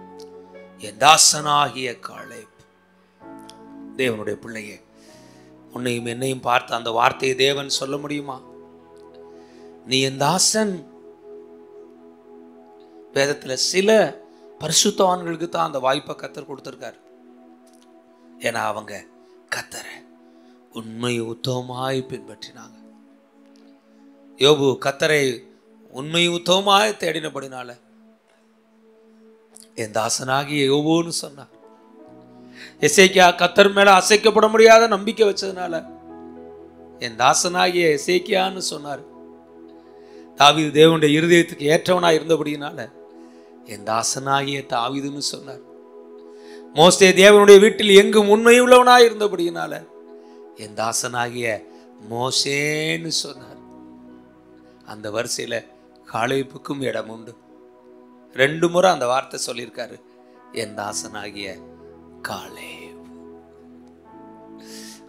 என் தாசனாகிய காலேப். தேவனுடைய பிள்ளையே, உன்னையும் என்னையும் பார்த்து அந்த வார்த்தையை தேவன் சொல்ல முடியுமா? நீ என் தாசன். வேதத்துல சில பரிசுத்தவான்களுக்கு தான் அந்த வாய்ப்பை கர்த்தர் கொடுத்திருக்காரு. ஏன்னா அவங்க கர்த்தரை உண்மை உத்தமமாய் பின்பற்றினாங்க. யோபு கர்த்தரை உண்மை உத்தமமாய் தேடினபடினால என் தாசனாகிய யோபுன்னு சொன்னார். எசேக்கியா கர்த்தர் மேல அசைக்கப்பட முடியாத நம்பிக்கை வச்சதுனால என் தாசனாகிய எசேக்கியான்னு சொன்னார். தாவீது தேவனுடைய இருதயத்துக்கு ஏற்றவனாய் இருந்தபடினால என் தாசனாகிய தாவீதுன்னு சொன்னார். மோசே தேவனுடைய வீட்டில் எங்கும் உண்மை உள்ளவனாய் இருந்தபடினால என் தாசனாகிய மோசேன்னு சொன்னார். அந்த வரிசையில காலேப்புக்கும் இடம் உண்டு. 2 முறை அந்த வார்த்தை சொல்லியிருக்காரு. என் தாசனாகிய காலேப்.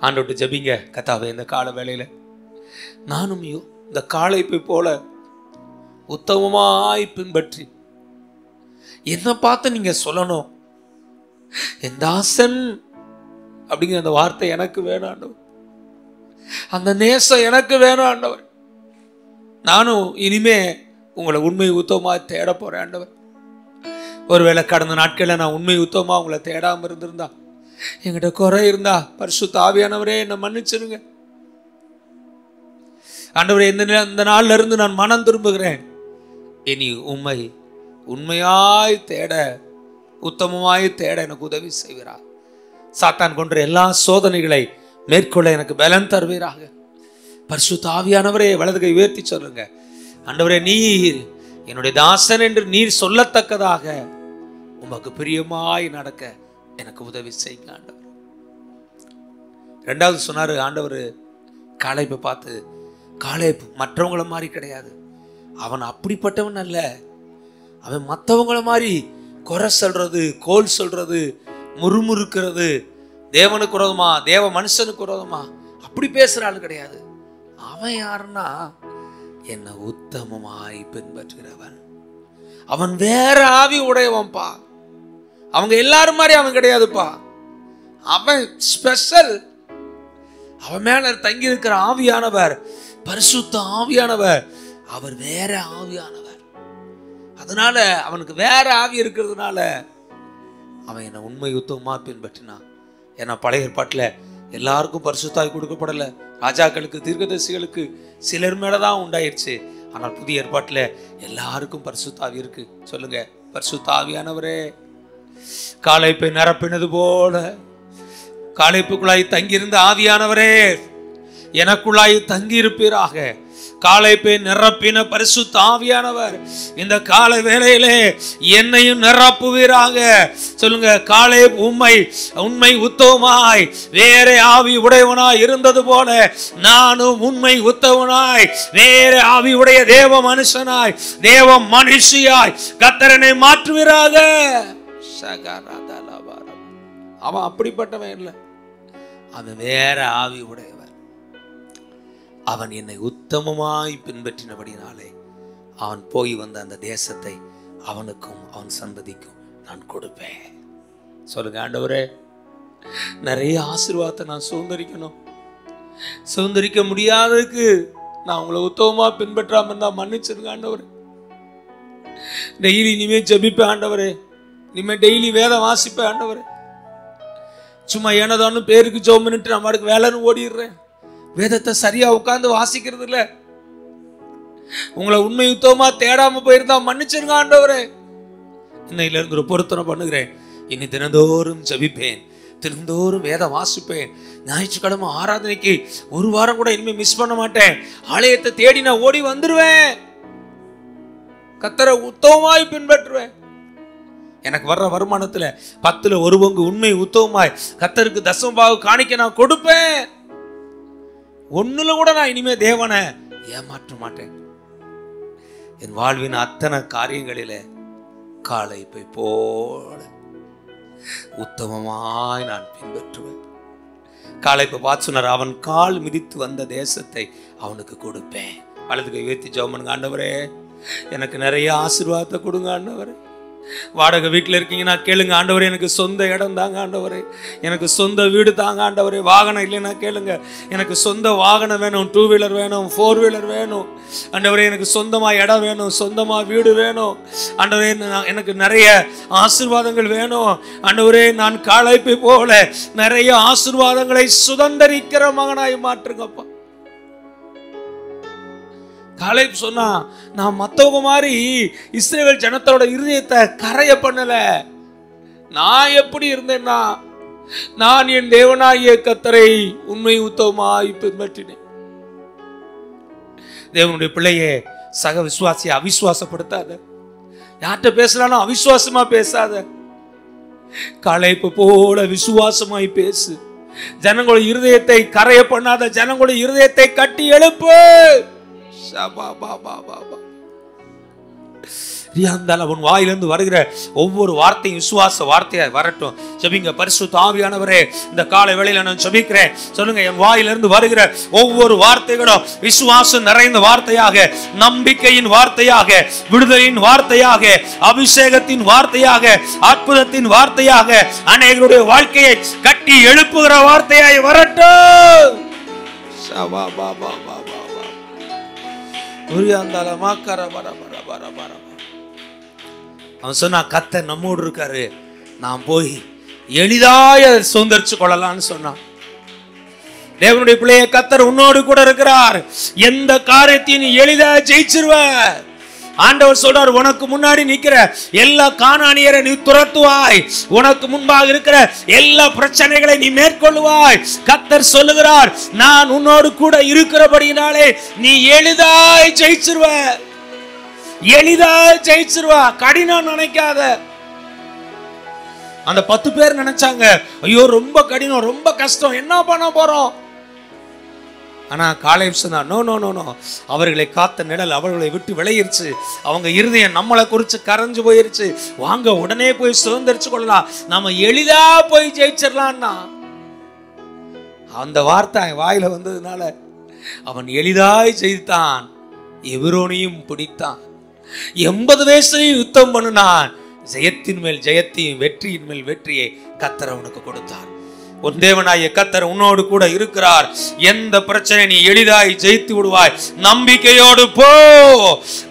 ஆண்டவர்கிட்ட ஜெபிங்க, கர்த்தாவே இந்த கால வேளையில நானும் இந்த காலேப்பை போல உத்தமமாய் பின்பற்றி என்ன பார்த்து நீங்க சொல்லணும், என் தாசன் அப்படிங்கிற அந்த வார்த்தை எனக்கு வேணும் ஆண்டவர். அந்த நேசம் எனக்கு வேணும் ஆண்டவர். நானும் இனிமே உங்களை உண்மை உத்தமமா தேட போறேன் ஆண்டவர். ஒருவேளை கடந்த நாட்களில் நான் உண்மை உத்தமமா உங்களை தேடாம இருந்திருந்தா, என்கிட்ட குறை இருந்தா பரிசுத்த ஆவியானவரே என்னை மன்னிச்சிருங்க ஆண்டவரே. இந்த நாள்ல இருந்து நான் மனம் திரும்புகிறேன். இனி உண்மையாய் தேட, உத்தமமாய் தேட எனக்கு உதவி செய்வீராக. சாத்தான் கொன்ற எல்லா சோதனைகளை மேற்கொள்ள எனக்கு பலன் தருவீராக. பரிசுத்த ஆவியானவரே வலது கை உயர்த்தி சொல்லுங்க, ஆண்டவரே நீர் என்னுடைய தாசன் என்று நீர் சொல்லத்தக்கதாக உமக்கு பிரியமாய் நடக்க எனக்கு உதவி செய்யுங்க ஆண்டவர். ரெண்டாவது சொன்னாரு ஆண்டவர் காலேப்பை பார்த்து, காலேப் மற்றவங்கள மாதிரி கிடையாது, அவன் அப்படிப்பட்டவன் அல்ல, அவன் மற்றவங்கள மாதிரி குறை சொல்றது, கோல் சொல்றது, முறுமுறுக்கிறது, தேவனுக்கு விரோதமா தேவ மனுஷனுக்கு விரோதமா அப்படி பேசுற ஆள் கிடையாது. அவன் யாருன்னா என்ன உத்தமமாய் பின்பற்றுகிறவன். அவன் வேற ஆவி உடையவன்பா. அவங்க எல்லாரும் மாதிரி அவன் கிடையாதுப்பா. அவன் ஸ்பெஷல். அவன் மேல தங்கி இருக்கிற ஆவியானவர் பரிசுத்த ஆவியானவர். அவர் வேற ஆவியானவர். அதனால அவனுக்கு வேற ஆவி இருக்கிறதுனால அவன் என்ன உண்மை உத்தமமா பின்பற்றினான். ஏன்னா பழைய ஏற்பாட்டில் எல்லாருக்கும் பரிசுத்தாய் கொடுக்கப்படல. ராஜாக்களுக்கு தீர்க்கதரிசிகளுக்கு சிலர் மேலதான் உண்டாயிருச்சு. ஆனால் புதிய ஏற்பாட்டில் எல்லாருக்கும் பரிசுத்தாவி இருக்கு. சொல்லுங்க, பரிசுத்த ஆவியானவரே காலேப்பை நிரப்பினது போல காலேப்புக்குள்ளாய் தங்கியிருந்த ஆவியானவரே எனக்குள்ளாய் தங்கி இருப்பீராக. காலேப்பை நிரப்பின பரிசுத்த ஆவியானவர் இந்த கால வேளையிலே என்னையும் நிரப்புவீராக. சொல்லுங்க, காலேப் உண்மை உத்தமமாய் வேற ஆவி உடையவனாய் இருந்தது போல நானும் உண்மை உத்தமனாய் வேற ஆவி உடைய தேவ மனுஷனாய் தேவ மனுஷியாய் கர்த்தரனை மாற்றுவீராக. அவன் அப்படிப்பட்டவன் இல்லை, அவன் வேற ஆவி உடையவன். அவன் என்னை உத்தமமாய் பின்பற்றினபடினாலே அவன் போய் வந்த அந்த தேசத்தை அவனுக்கும் அவன் சந்ததிக்கும் நான் கொடுப்பேன். சொல்லுங்க, ஆண்டவரே நிறைய ஆசீர்வாதத்தை நான் சுதந்திரிக்க முடியாததுக்கு நான் உங்களை உத்தமமா பின்பற்றாம இருந்தா மன்னிச்சிருங்க ஆண்டவரே. டெய்லி இனிமே ஜெபிப்பேன் ஆண்டவரே. இனிமே டெய்லி வேதம் வாசிப்பேன் ஆண்டவரே. சும்மா ஏனதான்னு பேருக்கு ஜெபம் பண்ணிட்டு நான் பாட்டுக்கு வேலைன்னு ஓடிடுறேன். வேதத்தை சரியா உட்கார்ந்து வாசிக்கிறது இல்ல. உங்களை உண்மை உத்தமமா தேடாம போயிருந்தா மன்னிச்சிருங்க ஆண்டவரே. இன்னையில இருந்து ஒரு பொருத்தனை பண்ணுகிறேன். இனி தினந்தோறும் ஜெபிப்பேன், தினந்தோறும் வேதம் வாசிப்பேன். ஞாயிற்றுக்கிழமை ஆராதனைக்கு ஒரு வாரம் கூட இனிமே மிஸ் பண்ண மாட்டேன். ஆலயத்தை தேடி நான் ஓடி வந்துருவேன். கர்த்தரை உத்தமமாய் பின்பற்றுவேன். எனக்கு வர்ற வருமானத்துல 10ல் 1 பங்கு உண்மை உத்தமமாய் கர்த்தருக்கு தசமபாக காணிக்க நான் கொடுப்பேன். ஒண்ணுல கூட நான் இனிமே தேவனை ஏமாற்ற மாட்டேன். என் வாழ்வின் அத்தனை காரியங்களில காலேப்பை போல உத்தமமாய் நான் பின்பற்றுவேன். காலேப்பை பார்த்து சொன்னார், அவன் கால் மிதித்து வந்த தேசத்தை அவனுக்கு கொடுப்பேன். வலது கை உயர்த்தி ஜெபம் பண்ணுங்க, ஆண்டவரே எனக்கு நிறைய ஆசீர்வாதத்தை கொடுங்க ஆண்டவரே. வாடகை வீட்டில் இருக்கீங்கன்னா கேளுங்க, ஆண்டவரே எனக்கு சொந்த இடம் தாங்க ஆண்டவரே, எனக்கு சொந்த வீடு தாங்க ஆண்டவரே. வாகனம் இல்லைன்னா கேளுங்க, எனக்கு சொந்த வாகனம் வேணும், 2 வீலர் வேணும், 4 வீலர் வேணும் ஆண்டவரே. எனக்கு சொந்தமாக இடம் வேணும், சொந்தமாக வீடு வேணும் ஆண்டவரே. எனக்கு நிறைய ஆசீர்வாதங்கள் வேணும் ஆண்டவரே. நான் காலேப்பை போல நிறைய ஆசீர்வாதங்களை சுதந்திரிக்கிற மகனாய் மாற்றுங்கப்பா. காலேப் சொன்னா, நான் மத்தவங்க மாதிரி இஸ்ரவேல் ஜனத்தோட இருதயத்தை கரைய பண்ணல. நான் எப்படி இருந்தேன்னா, நான் என் தேவனாகிய கர்த்தரை உண்மை உத்தமமாய் பின்பற்றினேன். தேவனுடைய பிள்ளையே, சக விசுவாசியை அவிசுவாசப்படுத்தாத. யார்கிட்ட பேசலாலும் அவிசுவாசமா பேசாத. காலேப்பு போல விசுவாசமாய் பேசு. ஜனங்களுடைய இருதயத்தை கரைய பண்ணாத. ஜனங்களுடைய இருதயத்தை கட்டி எழுப்பு. உன் வாயிலிருந்து வருகிற ஒவ்வொரு வார்த்தையும் விசுவாச வார்த்தையாய் வரட்டும். ஜெபிங்க. பரிசுத்த ஆவியானவரே, இந்த காலை வேளையில நான் ஜெபிக்கிறேன். சொல்லுங்க, என் வாயிலிருந்து வருகிற ஒவ்வொரு வார்த்தைகளும் விசுவாசம் நிறைந்த வார்த்தையாக, நம்பிக்கையின் வார்த்தையாக, விடுதலின் வார்த்தையாக, அபிஷேகத்தின் வார்த்தையாக, அற்புதத்தின் வார்த்தையாக, அநேகருடைய வாழ்க்கையை கட்டி எழுப்புகிற வார்த்தையாய் வரட்டும். அவன் சொன்னா, கர்த்தர் நம்மோடு இருக்காரு, நாம் போய் எளிதாய சுதந்திரிச்சு கொள்ளலாம்னு சொன்னான். தேவனுடைய பிள்ளையை, கர்த்தர் உன்னோடு கூட இருக்கிறார். எந்த காரியத்தையும் நீ எளிதா ஜெயிச்சிருவ. ஆண்டவர் சொல்றார், உனக்கு முன்னாடி நிக்கிற எல்லா கானானியரை நீ துரத்துவாய், உனக்கு முன்பாக இருக்கிற எல்லா பிரச்சனைகளை நீ மேற்கொள்ளுவாய். கர்த்தர் சொல்லுகிறார், நான் உன்னோடு கூட இருக்கிறபடினாலே நீ எளிதாய் ஜெயிச்சிருவ. எளிதாய் ஜெயிச்சிருவா. கடினம் நினைக்காத. அந்த 10 பேர் நினைச்சாங்க, ஐயோ ரொம்ப கடினம், ரொம்ப கஷ்டம், என்ன பண்ண போறோம்? ஆனா காலேப் சொன்னார், நோ நோ நோ நோ, அவர்களை காத்த நிழல் அவர்களை விட்டு விளையிருச்சு. அவங்க இருதயம் நம்மளை குறிச்சு கரைஞ்சு போயிருச்சு. வாங்க, உடனே போய் சுதந்திரிச்சு கொள்ளலாம், நம்ம எளிதா போய் ஜெயிச்சிடலாம்னா. அந்த வார்த்தை வாயில வந்ததுனால அவன் எளிதாய் ஜெயித்தான். எபிரோனையும் பிடித்தான். 80 வயசுலையும் யுத்தம் பண்ணினான். ஜெயத்தின் மேல் ஜெயத்தையும் வெற்றியின் மேல் வெற்றியை கர்த்தர் அவனுக்கு கொடுத்தார். உன் தேவனாகிய கர்த்தர் உன்னோடு கூட இருக்கிறார். எந்த பிரச்சனை நீ எளிதாய் ஜெயித்து விடுவாய். நம்பிக்கையோடு போ.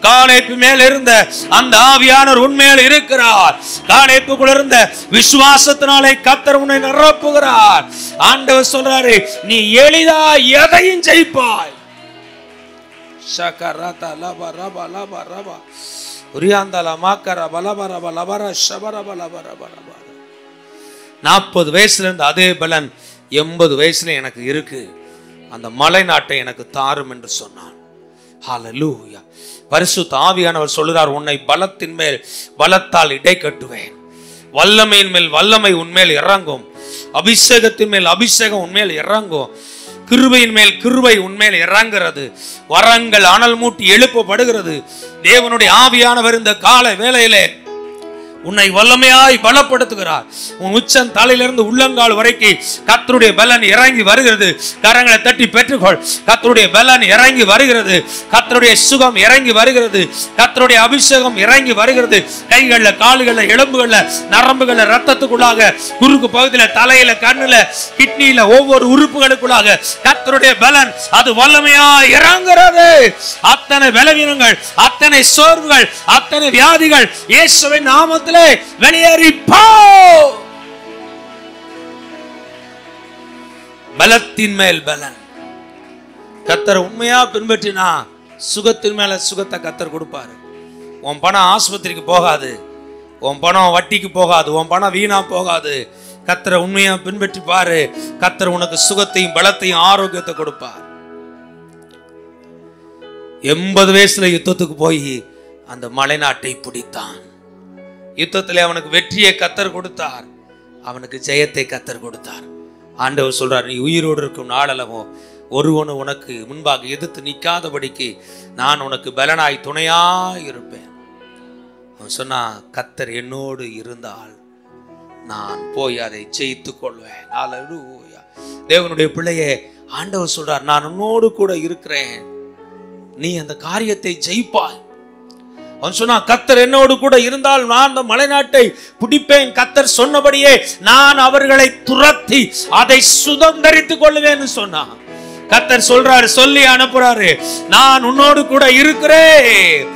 காலேப்பு மேல் இருந்த அந்த ஆவியானவர் உன்மேல் இருக்கிறார். காலேப்புக்குள்ள இருந்த விசுவாசத்தினாலே கர்த்தர் உன்னை நிரப்புகிறார். ஆண்டவர் சொல்றாரு, நீ எளிதா எதையும் ஜெயிப்பாய். ஷகரத லப ரப லப ரப உரியாந்தல மாக்கர பலபரப லபர ஷபரப லபர பரப. 40 வயசுல இருந்து அதே பலன் 80 வயசுல எனக்கு இருக்கு. அந்த மலை நாட்டை எனக்கு தாரும் என்று சொன்னான். ஹல்லேலூயா. பரிசுத்த ஆவியானவர் சொல்கிறார், உன்னை பலத்தின் மேல் பலத்தால் இடை கட்டுவேன். வல்லமையின் மேல் வல்லமை உன்மேல் இறங்கும். அபிஷேகத்தின் மேல் அபிஷேகம் உன்மேல் இறங்கும். கிருபையின் மேல் கிருபை உன்மேல் இறங்குறது. வரங்கள் அனல் மூட்டி எழுப்பப்படுகிறது. தேவனுடைய ஆவியானவர் இந்த கால வேளையிலே உன்னை வல்லமையாய் பலப்படுத்துகிறார். உன் உச்சன் தலையிலிருந்து உள்ளங்கால் வரைக்கும் கர்த்தருடைய பலன் இறங்கி வருகிறது. கரங்களை தட்டி பெற்றுக்கொள். கர்த்தருடைய பலன் இறங்கி வருகிறது. கர்த்தருடைய சுகம் இறங்கி வருகிறது. கர்த்தருடைய அபிஷேகம் இறங்கி வருகிறது. கைகள்ல, கால்கள்ல, எலும்புகள்ல, நரம்புகள்ல, ரத்தத்துக்குள்ளாக, குறுக்கு பகுதியில, தலையில, கண்ணுல, கிட்னியில, ஒவ்வொரு உறுப்புகளுக்குள்ளாக கர்த்தருடைய பலன் அது வல்லமையாய் இறங்குகிறது. அத்தனை பலவீனங்கள், அத்தனை சோர்வுகள், அத்தனை வியாதிகள் இயேசுவின் நாமத்தில் வெளியேறி போ. பலத்தின் மேல் பலன். கர்த்தர் உண்மையா பின்பற்றினா சுகத்தின் மேல சுகத்தை கர்த்தர் கொடுப்பாரு. உன் பணம் ஆஸ்பத்திரிக்கு போகாது, உன் பணம் வட்டிக்கு போகாது, உன் பணம் வீணா போகாது. கர்த்தரை உண்மையா பின்பற்றி பாரு. கர்த்தர் உனக்கு சுகத்தையும் பலத்தையும் ஆரோக்கியத்தை கொடுப்பார். 80 வயசுல யுத்தத்துக்கு போய் அந்த மலை நாட்டை பிடித்தான். யுத்தத்தில் அவனுக்கு வெற்றியை கர்த்தர் கொடுத்தார். அவனுக்கு ஜெயத்தை கர்த்தர் கொடுத்தார். ஆண்டவர் சொல்றார், நீ உயிரோடு இருக்கும் நாளளவும் ஒருவனு உனக்கு முன்பாக எதிர்த்து நிற்காதபடிக்கு நான் உனக்கு பலனாய் துணையாய் இருப்பேன். அவன் சொன்னா, கர்த்தர் என்னோடு இருந்தால் நான் போய் அதை ஜெயித்து கொள்வேன். ஹல்லேலூயா. தேவனுடைய பிள்ளையே, ஆண்டவர் சொல்றார், நான் உன்னோடு கூட இருக்கிறேன், நீ அந்த காரியத்தை ஜெயிப்பாய். அவன் சொன்னா, கர்த்தர் என்னோடு கூட இருந்தால் நான் அந்த மலைநாட்டை பிடிப்பேன். கர்த்தர் சொன்னபடியே நான் அவர்களை துரத்தி அதை சுதந்தரித்துக் கொள்வேன்னு சொன்னான். கர்த்தர் சொல்றாரு, சொல்லி அனுப்புறாரு, நான் உன்னோடு கூட இருக்கிறேன்,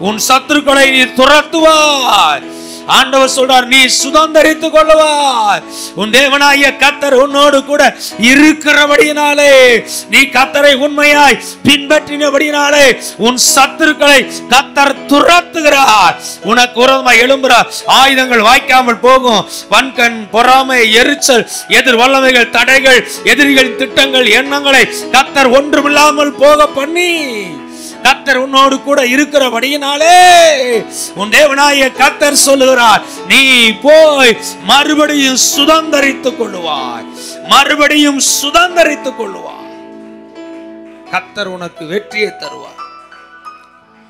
உன் சத்துருக்களை நீ துரத்துவாய். ஆண்டவர் சொல்றார், நீ சுதந்தரித்துக் கொள்ளுவாய். உன் தேவனாகிய கர்த்தர் உன்னோடு கூட இருக்கிறபடியினாலே, நீ கர்த்தரை உண்மையாய் பின்பற்றினபடியினாலே உன் சத்துருக்களை கர்த்தர் துரத்துகிறார். உனக்கு விரோதமாய் எழும்புற ஆயுதங்கள் வாய்க்காமல் போகும். வன்கண், பொறாமை, எரிச்சல், எதிர் வல்லமைகள், தடைகள், எதிரிகளின் திட்டங்கள், எண்ணங்களை கர்த்தர் ஒன்றுமில்லாமல் போக பண்ணி, கர்த்தர் உன்னோடு கூட இருக்கிறபடியினாலே உன் தேவனாகிய கர்த்தர் சொல்லுகிறார், நீ போய் மறுபடியும் சுதந்தரித்துக் கொள்ளுவாய். மறுபடியும் சுதந்தரித்துக் கொள்ளுவாய். கர்த்தர் உனக்கு வெற்றியை தருவார்.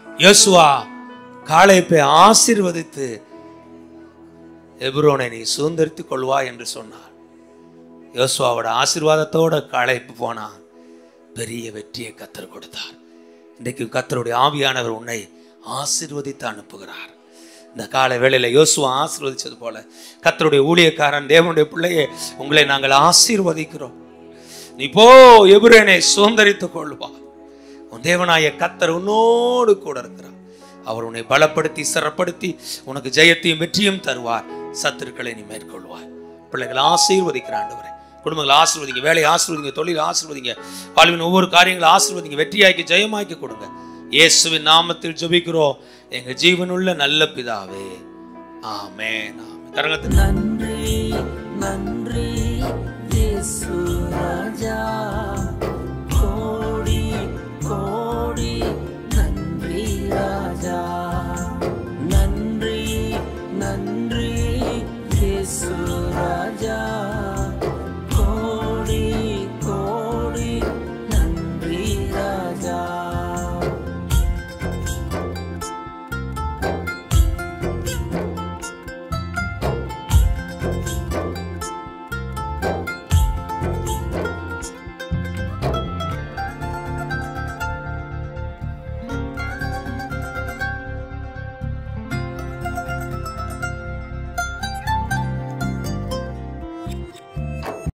யோசுவா காலேப்பை ஆசீர்வதித்து எபிரோனை நீ சுதந்திரித்துக் கொள்வாய் என்று சொன்னார். யோசுவாவோட ஆசீர்வாதத்தோட காலேப்பு போனான். பெரிய வெற்றியை கர்த்தர் கொடுத்தார். இன்றைக்கு கர்த்தருடைய ஆவியானவர் உன்னை ஆசீர்வதித்து அனுப்புகிறார். இந்த கால வேளையில யோசுவா ஆசீர்வதிச்சது போல கர்த்தருடைய ஊழியக்காரன் தேவனுடைய பிள்ளையே உங்களை நாங்கள் ஆசீர்வதிக்கிறோம். நீ போ, எபிரோனை சுதந்திரித்துக் கொள்வா. உன் தேவனாய கர்த்தர் உன்னோடு கூட இருக்கிறார். அவர் உன்னை பலப்படுத்தி சிறப்படுத்தி உனக்கு ஜெயத்தையும் வெற்றியும் தருவார். சத்துருக்களை நீ மேற்கொள்வாய். பிள்ளைகளை ஆசீர்வதிக்கிற ஆண்டவரே, குடும்பங்களை ஆசீர்வதிங்க, வேலையை ஆசீர்வதிங்க, தொழில் ஆசீர்வதிங்க, வாழ்வின் ஒவ்வொரு காரியங்களும் ஆசீர்வதிங்க, வெற்றியாக்கி ஜெயமாக்கி கொடுங்க. இயேசுவின் நாமத்தில் ஜெபிக்கிறோம் எங்கள் ஜீவனுள்ள நல்ல பிதாவே, ஆமென்.
நன்றி நன்றி